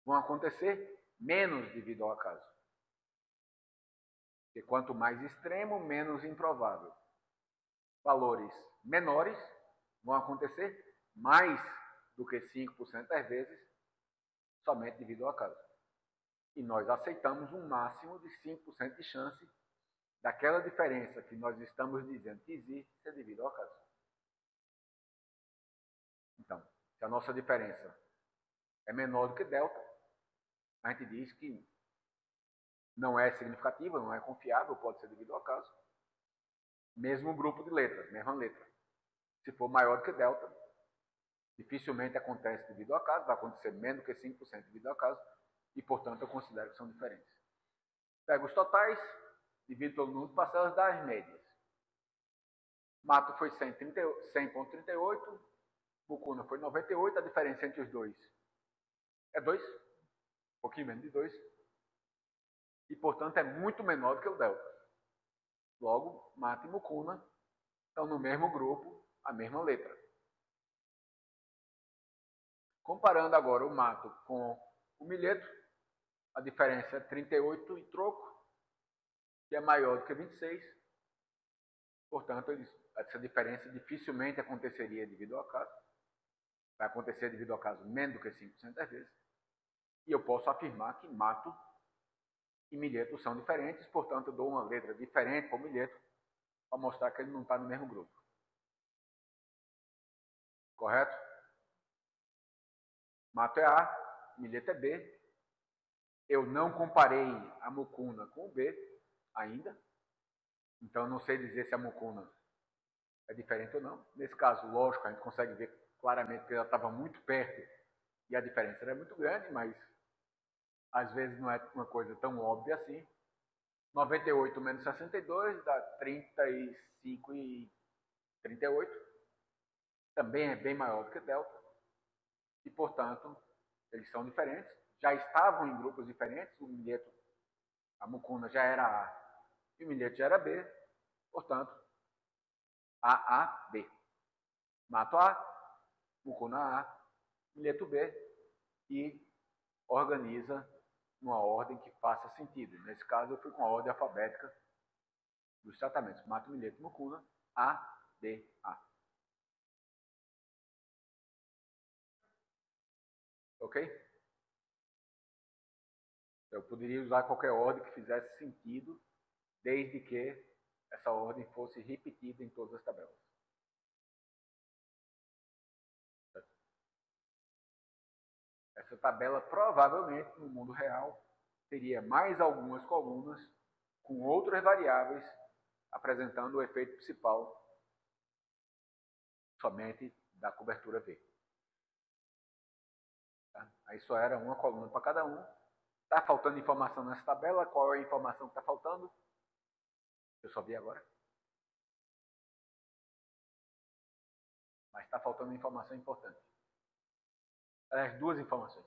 vão acontecer menos devido ao acaso. Porque quanto mais extremo, menos improvável. Valores menores vão acontecer mais do que 5% das vezes, somente devido ao acaso. E nós aceitamos um máximo de 5% de chance daquela diferença que nós estamos dizendo que existe ser devido ao acaso. Então, se a nossa diferença é menor do que delta, a gente diz que não é significativa, não é confiável, pode ser devido ao acaso. Mesmo grupo de letras, mesma letra. Se for maior do que delta, dificilmente acontece devido ao acaso, vai acontecer menos do que 5% devido ao acaso, e, portanto, eu considero que são diferentes. Pego os totais, divido todo número de parcelas das médias. Mato foi 100,38, Mucuna foi 98, a diferença entre os dois é 2, um pouquinho menos de 2, e, portanto, é muito menor do que o delta. Logo, Mato e Mucuna estão no mesmo grupo, a mesma letra. Comparando agora o Mato com o Milheto, a diferença é 38 e troco, que é maior do que 26. Portanto, essa diferença dificilmente aconteceria devido ao acaso. Vai acontecer devido ao acaso menos do que 5% das vezes. E eu posso afirmar que Mato e Milheto são diferentes, portanto, eu dou uma letra diferente para o Milheto para mostrar que ele não está no mesmo grupo. Correto? Mato é A, Milheto é B. Eu não comparei a Mucuna com o B ainda. Então, eu não sei dizer se a Mucuna é diferente ou não. Nesse caso, lógico, a gente consegue ver claramente que ela estava muito perto e a diferença era muito grande, mas às vezes não é uma coisa tão óbvia assim. 98 menos 62 dá 35 e 38. Também é bem maior do que delta. E, portanto, eles são diferentes. Já estavam em grupos diferentes. O Milheto, a Mucuna já era A e o Milheto já era B. Portanto, A, B. Mato A, Mucuna A, Milheto B, e organiza numa ordem que faça sentido. Nesse caso, eu fui com a ordem alfabética dos tratamentos. Mato, Milheto, Mucuna, A, B, A. Ok? Eu poderia usar qualquer ordem que fizesse sentido, desde que essa ordem fosse repetida em todas as tabelas. Essa tabela, provavelmente, no mundo real, teria mais algumas colunas com outras variáveis apresentando o efeito principal somente da cobertura V. Tá? Aí só era uma coluna para cada um. Está faltando informação nessa tabela? Qual é a informação que está faltando? Eu só vi agora. Mas está faltando informação importante. As duas informações.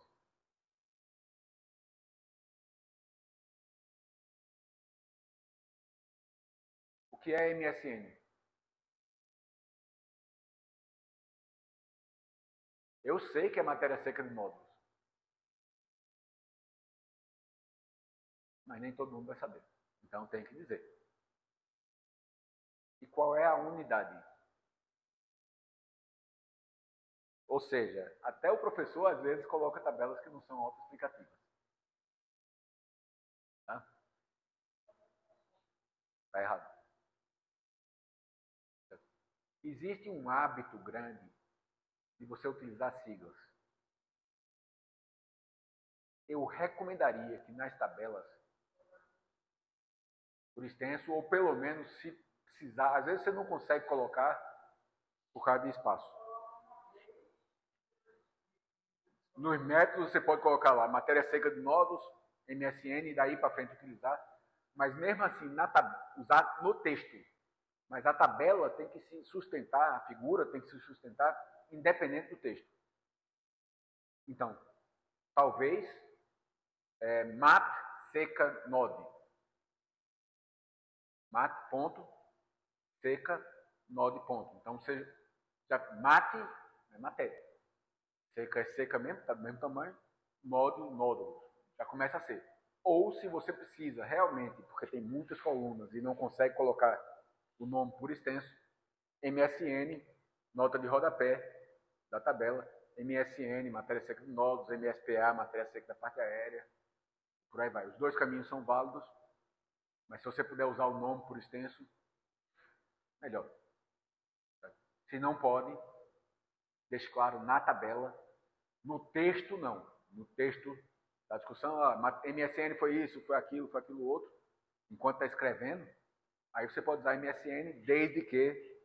O que é MSN? Eu sei que é matéria seca de módulos. Mas nem todo mundo vai saber. Então tem que dizer. E qual é a unidade? Ou seja, até o professor às vezes coloca tabelas que não são autoexplicativas. Tá? Está errado. Existe um hábito grande de você utilizar siglas. Eu recomendaria que nas tabelas, por extenso, ou pelo menos se precisar, às vezes você não consegue colocar por causa de espaço. Nos métodos você pode colocar lá matéria seca de nódulos, MSN, e daí para frente utilizar. Mas mesmo assim, usar no texto. Mas a tabela tem que se sustentar, a figura tem que se sustentar independente do texto. Então, talvez mat seca node. Mat ponto seca node ponto. Então, você já mate é matéria. Seca é seca mesmo, está do mesmo tamanho. Nódulo, nódulos. Já começa a ser. Ou se você precisa realmente, porque tem muitas colunas e não consegue colocar o nome por extenso, MSN, nota de rodapé da tabela, MSN, matéria seca de nódulos, MSPA, matéria seca da parte aérea, por aí vai. Os dois caminhos são válidos, mas se você puder usar o nome por extenso, melhor. Se não pode, deixe claro na tabela. No texto, não. No texto, A discussão, MSN foi isso, foi aquilo outro, enquanto está escrevendo, aí você pode usar MSN desde que,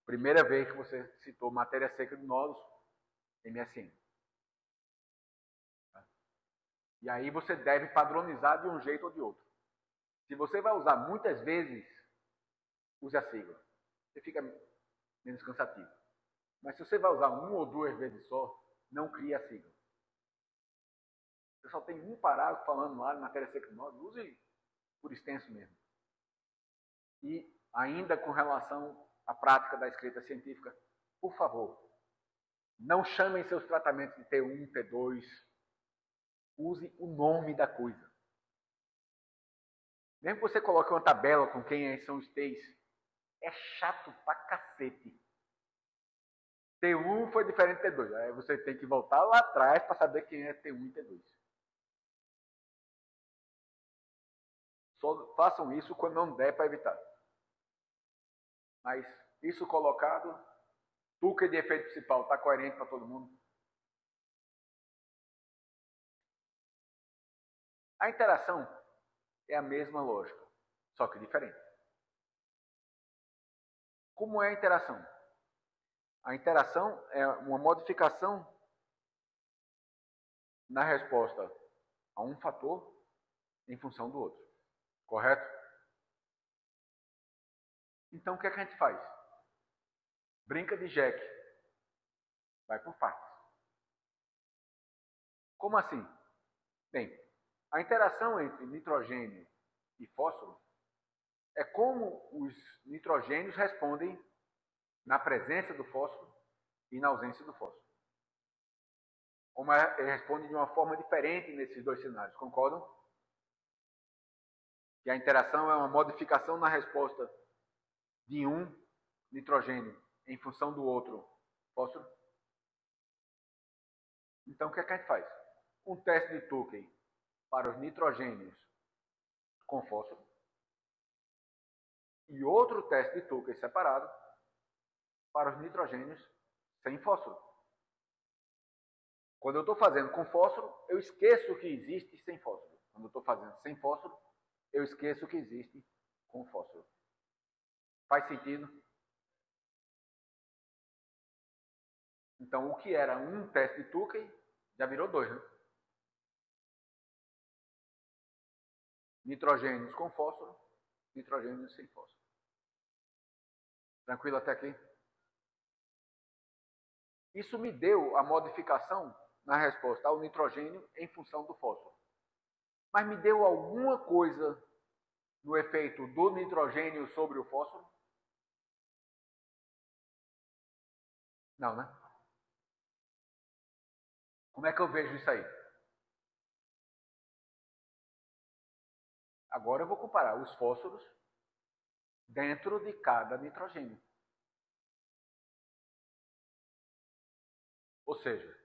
primeira vez que você citou matéria seca de nodos, MSN. E aí você deve padronizar de um jeito ou de outro. Se você vai usar muitas vezes, use a sigla. Você fica menos cansativo. Mas se você vai usar uma ou duas vezes só, não crie a sigla. Você só tem um parágrafo falando lá de matéria seca de nodos, use por extenso mesmo. E ainda com relação à prática da escrita científica, por favor, não chamem seus tratamentos de T1, T2. Use o nome da coisa. Mesmo que você coloque uma tabela com quem são os T's, é chato pra cacete. T1 foi diferente de T2. Aí você tem que voltar lá atrás para saber quem é T1 e T2. Só façam isso quando não der para evitar. Mas isso colocado, Tucker de efeito principal está coerente para todo mundo. A interação é a mesma lógica, só que diferente. Como é a interação? A interação é uma modificação na resposta a um fator em função do outro. Correto? Então, o que é que a gente faz? Brinca de Jack. Vai por partes. Como assim? Bem, a interação entre nitrogênio e fósforo é como os nitrogênios respondem na presença do fósforo e na ausência do fósforo. Como ele responde de uma forma diferente nesses dois cenários, concordam? Que a interação é uma modificação na resposta de um nitrogênio em função do outro fósforo. Então, o que é que a gente faz? Um teste de Tucker para os nitrogênios com fósforo e outro teste de Tucker separado para os nitrogênios sem fósforo. Quando eu estou fazendo com fósforo, eu esqueço que existe sem fósforo. Quando eu estou fazendo sem fósforo, eu esqueço que existe com fósforo. Faz sentido? Então, o que era um teste de Tucker já virou dois, né? Nitrogênios com fósforo, nitrogênios sem fósforo. Tranquilo até aqui? Isso me deu a modificação na resposta ao nitrogênio em função do fósforo. Mas me deu alguma coisa no efeito do nitrogênio sobre o fósforo? Não, né? Como é que eu vejo isso aí? Agora eu vou comparar os fósforos dentro de cada nitrogênio. Ou seja,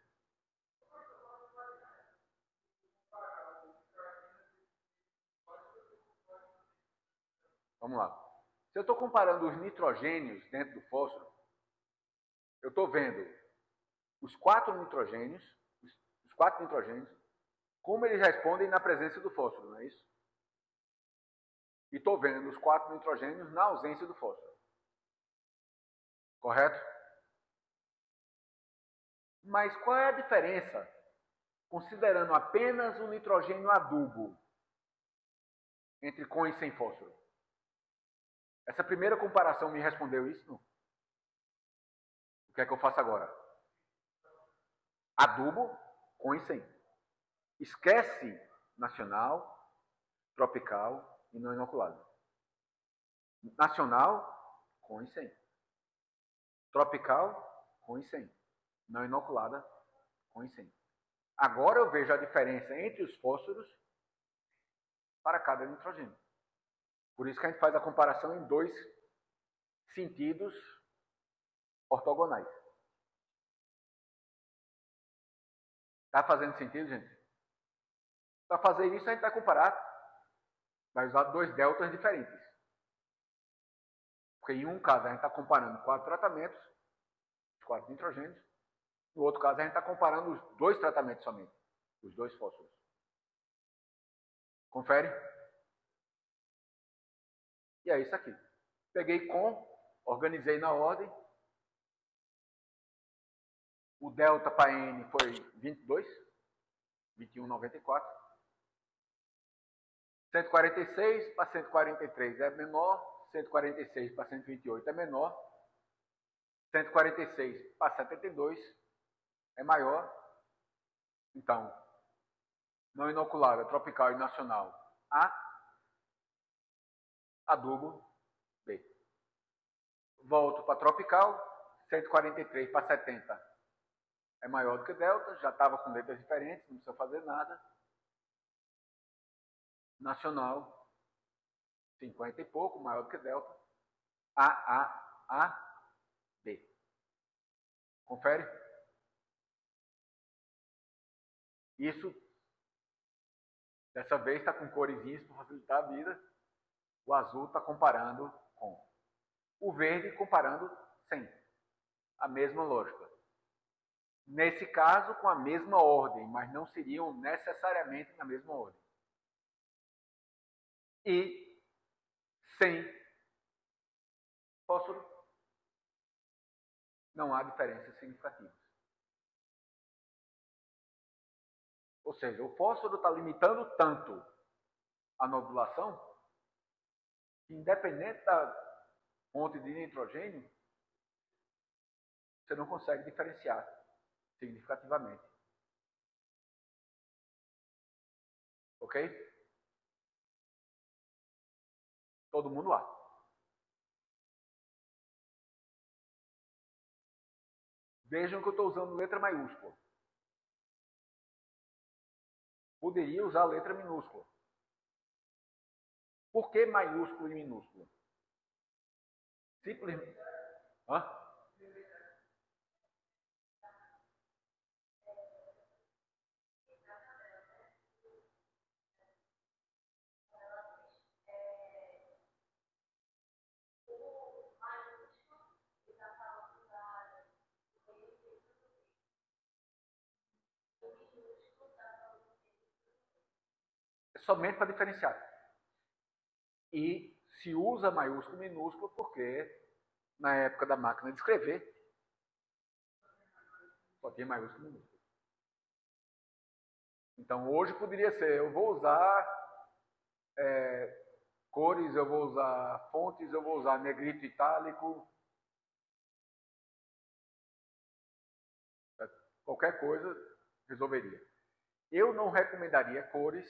vamos lá. Se eu estou comparando os nitrogênios dentro do fósforo, eu estou vendo os quatro nitrogênios, como eles respondem na presença do fósforo, não é isso? E estou vendo os quatro nitrogênios na ausência do fósforo. Correto? Mas qual é a diferença, considerando apenas o nitrogênio adubo, entre com e sem fósforo? Essa primeira comparação me respondeu isso? Não? O que é que eu faço agora? Adubo, com e sem. Esquece nacional, tropical e não inoculado. Nacional, com e sem. Tropical, com e sem. Não inoculada, com e sem. Agora eu vejo a diferença entre os fósforos para cada nitrogênio. Por isso que a gente faz a comparação em dois sentidos ortogonais. Está fazendo sentido, gente? Para fazer isso, a gente vai comparar, vai usar dois deltas diferentes. Porque em um caso a gente está comparando 4 tratamentos, os 4 nitrogênios. No outro caso a gente está comparando os 2 tratamentos somente, os 2 fósforos. Confere? E é isso aqui. Peguei organizei na ordem. O delta para N foi 22, 21,94. 146 para 143 é menor, 146 para 128 é menor, 146 para 72 é maior. Então, não inoculada, tropical e nacional A, adubo B. Volto para tropical, 143 para 70 é maior do que delta, já estava com letras diferentes, não precisa fazer nada. Nacional, 50 e pouco, maior do que delta. A, B. Confere? Isso, dessa vez, está com coresinhas para facilitar a vida. O azul está comparando com. O verde comparando sem. A mesma lógica. Nesse caso, com a mesma ordem, mas não seriam necessariamente na mesma ordem. E sem fósforo, não há diferenças significativas. Ou seja, o fósforo está limitando tanto a nodulação, que independente da fonte de nitrogênio, você não consegue diferenciar significativamente. Ok? Todo mundo lá. Vejam que eu estou usando letra maiúscula. Poderia usar letra minúscula. Por que maiúsculo e minúsculo? Simplesmente. Hã? É somente para diferenciar. E se usa maiúsculo e minúsculo porque na época da máquina de escrever só tinha maiúsculo e minúsculo. Então hoje poderia ser, eu vou usar cores, eu vou usar fontes, eu vou usar negrito itálico, qualquer coisa resolveria. Eu não recomendaria cores,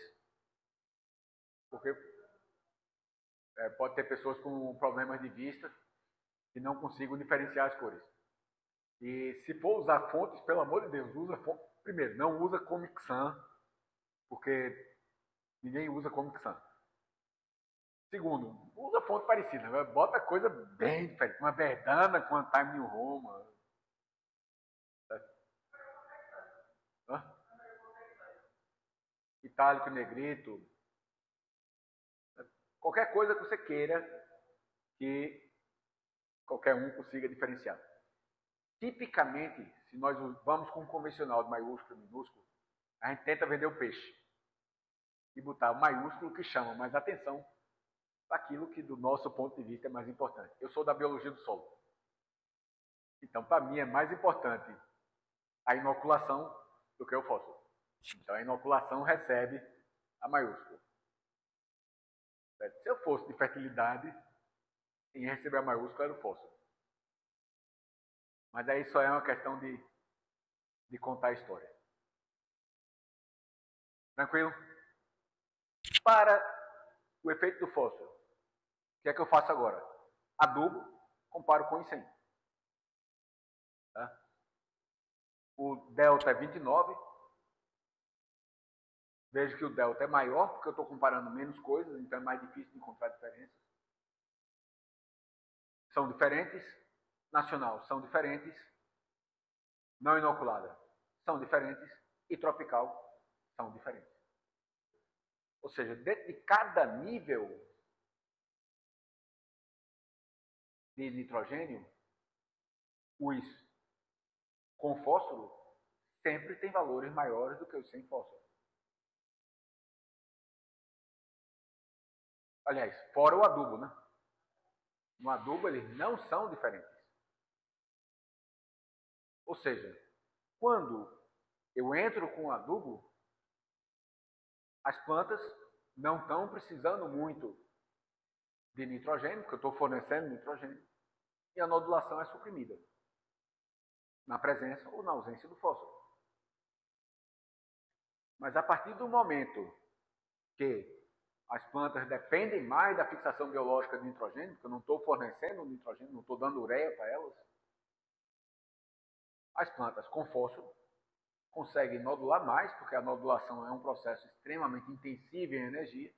porque pode ter pessoas com problemas de vista que não consigam diferenciar as cores. E se for usar fontes, pelo amor de Deus, usa fonte. Primeiro, não usa Comic Sans, porque ninguém usa Comic Sans. Segundo, usa fonte parecida, bota coisa bem diferente, uma Verdana com uma Time New Roman. Itálico, negrito, qualquer coisa que você queira que qualquer um consiga diferenciar. Tipicamente, se nós vamos com um convencional de maiúsculo e minúsculo, a gente tenta vender o peixe e botar o maiúsculo que chama mais atenção para aquilo que, do nosso ponto de vista, é mais importante. Eu sou da biologia do solo. Então, para mim, é mais importante a inoculação do que o fósforo. Então, a inoculação recebe a maiúscula. Se eu fosse de fertilidade, quem ia receber a maiúscula era o fósforo. Mas aí só é uma questão de contar a história. Tranquilo? Para o efeito do fósforo, o que é que eu faço agora? Adubo, comparo com incêndio. Tá? O delta é 29. Vejo que o delta é maior, porque eu estou comparando menos coisas, então é mais difícil de encontrar diferenças. São diferentes. Nacional, são diferentes. Não inoculada, são diferentes. E tropical, são diferentes. Ou seja, dentro de cada nível de nitrogênio, os com fósforo sempre tem valores maiores do que os sem fósforo. Aliás, fora o adubo, né? No adubo eles não são diferentes. Ou seja, quando eu entro com o adubo, as plantas não estão precisando muito de nitrogênio, porque eu estou fornecendo nitrogênio, e a nodulação é suprimida, na presença ou na ausência do fósforo. Mas a partir do momento que as plantas dependem mais da fixação biológica de nitrogênio, porque eu não estou fornecendo nitrogênio, não estou dando ureia para elas, as plantas com fósforo conseguem nodular mais, porque a nodulação é um processo extremamente intensivo em energia.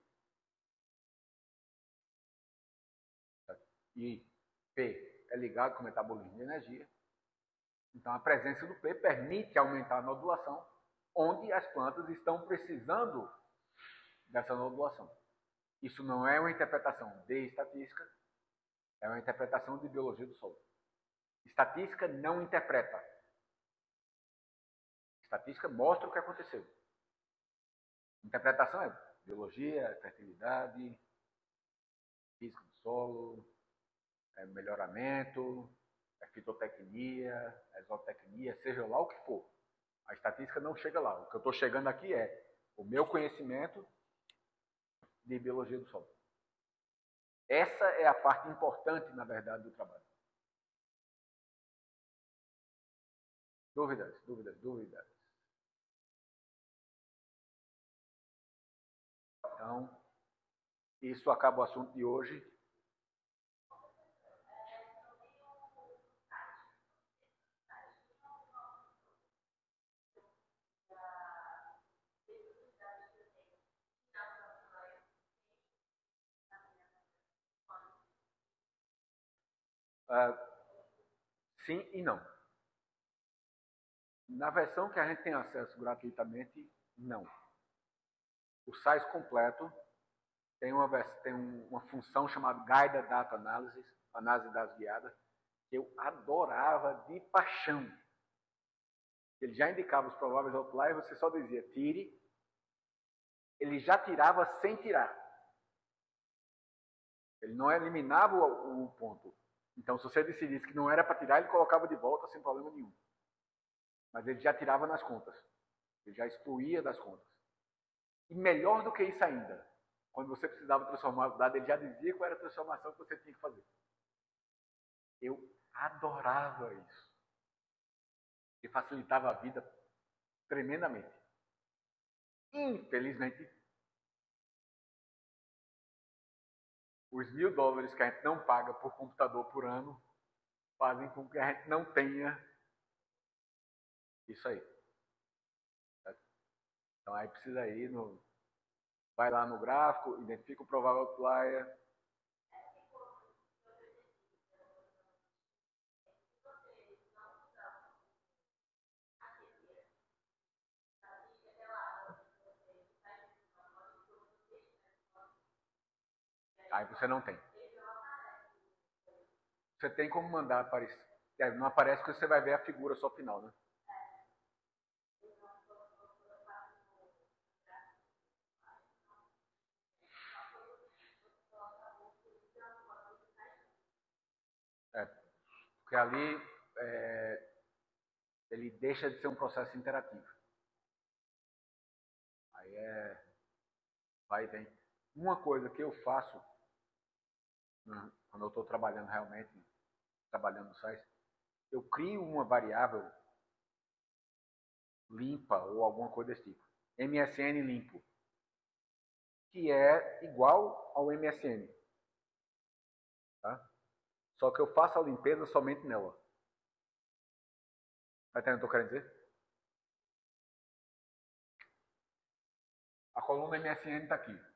E P é ligado com o metabolismo de energia. Então, a presença do P permite aumentar a nodulação, onde as plantas estão precisando dessa nodulação. Isso não é uma interpretação de estatística, é uma interpretação de biologia do solo. Estatística não interpreta. Estatística mostra o que aconteceu. Interpretação é biologia, fertilidade, física do solo, melhoramento, fitotecnia, exotecnia, seja lá o que for. A estatística não chega lá. O que eu estou chegando aqui é o meu conhecimento de biologia do solo. Essa é a parte importante, na verdade, do trabalho. Dúvidas, dúvidas, dúvidas. Então, isso acaba o assunto de hoje. Sim e não. Na versão que a gente tem acesso gratuitamente, não. O SAIS completo tem uma função chamada Guided Data Analysis, análise de dados guiada, que eu adorava de paixão. Ele já indicava os prováveis outliers, você só dizia tire, ele já tirava sem tirar. Ele não eliminava o ponto. Então, se você decidisse que não era para tirar, ele colocava de volta sem problema nenhum. Mas ele já tirava nas contas. Ele já excluía das contas. E melhor do que isso ainda, quando você precisava transformar o dado, ele já dizia qual era a transformação que você tinha que fazer. Eu adorava isso. E facilitava a vida tremendamente. Infelizmente, os $1.000 que a gente não paga por computador por ano fazem com que a gente não tenha isso aí. Então aí precisa ir vai lá no gráfico, identifica o provável outlier. Aí você não tem. Você tem como mandar aparecer. Não aparece porque você vai ver a figura só final, né? Porque ali ele deixa de ser um processo interativo. Aí vai e vem. Uma coisa que eu faço quando eu estou trabalhando realmente, trabalhando no site, eu crio uma variável limpa ou alguma coisa desse tipo. MSN limpo. Que é igual ao MSN. Tá? Só que eu faço a limpeza somente nela. Vai entender o que eu quero dizer? A coluna MSN está aqui.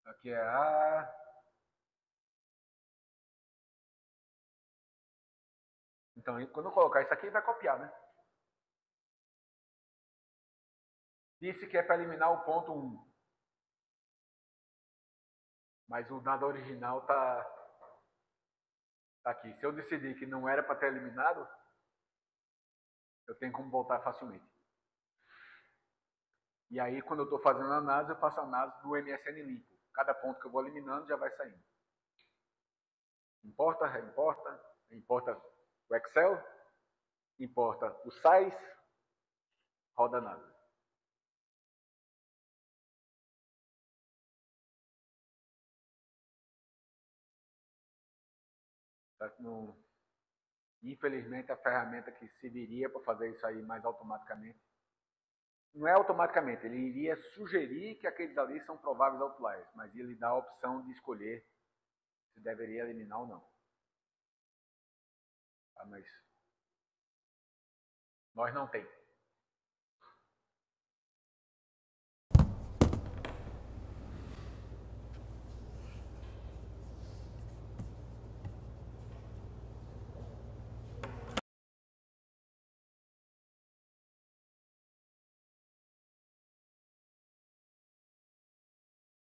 Aqui é a... Então, quando eu colocar isso aqui, vai copiar, né? Disse que é para eliminar o ponto 1. Mas o dado original está Tá aqui. Se eu decidir que não era para ter eliminado, eu tenho como voltar facilmente. E aí, quando eu estou fazendo a análise, eu faço a análise do MSN limpo. Cada ponto que eu vou eliminando já vai saindo. Importa, importa o Excel, importa o size, roda análise. Infelizmente, a ferramenta que serviria para fazer isso aí mais automaticamente, não é automaticamente, ele iria sugerir que aqueles ali são prováveis outliers, mas ia lhe dar a opção de escolher se deveria eliminar ou não. Tá, mas nós não temos.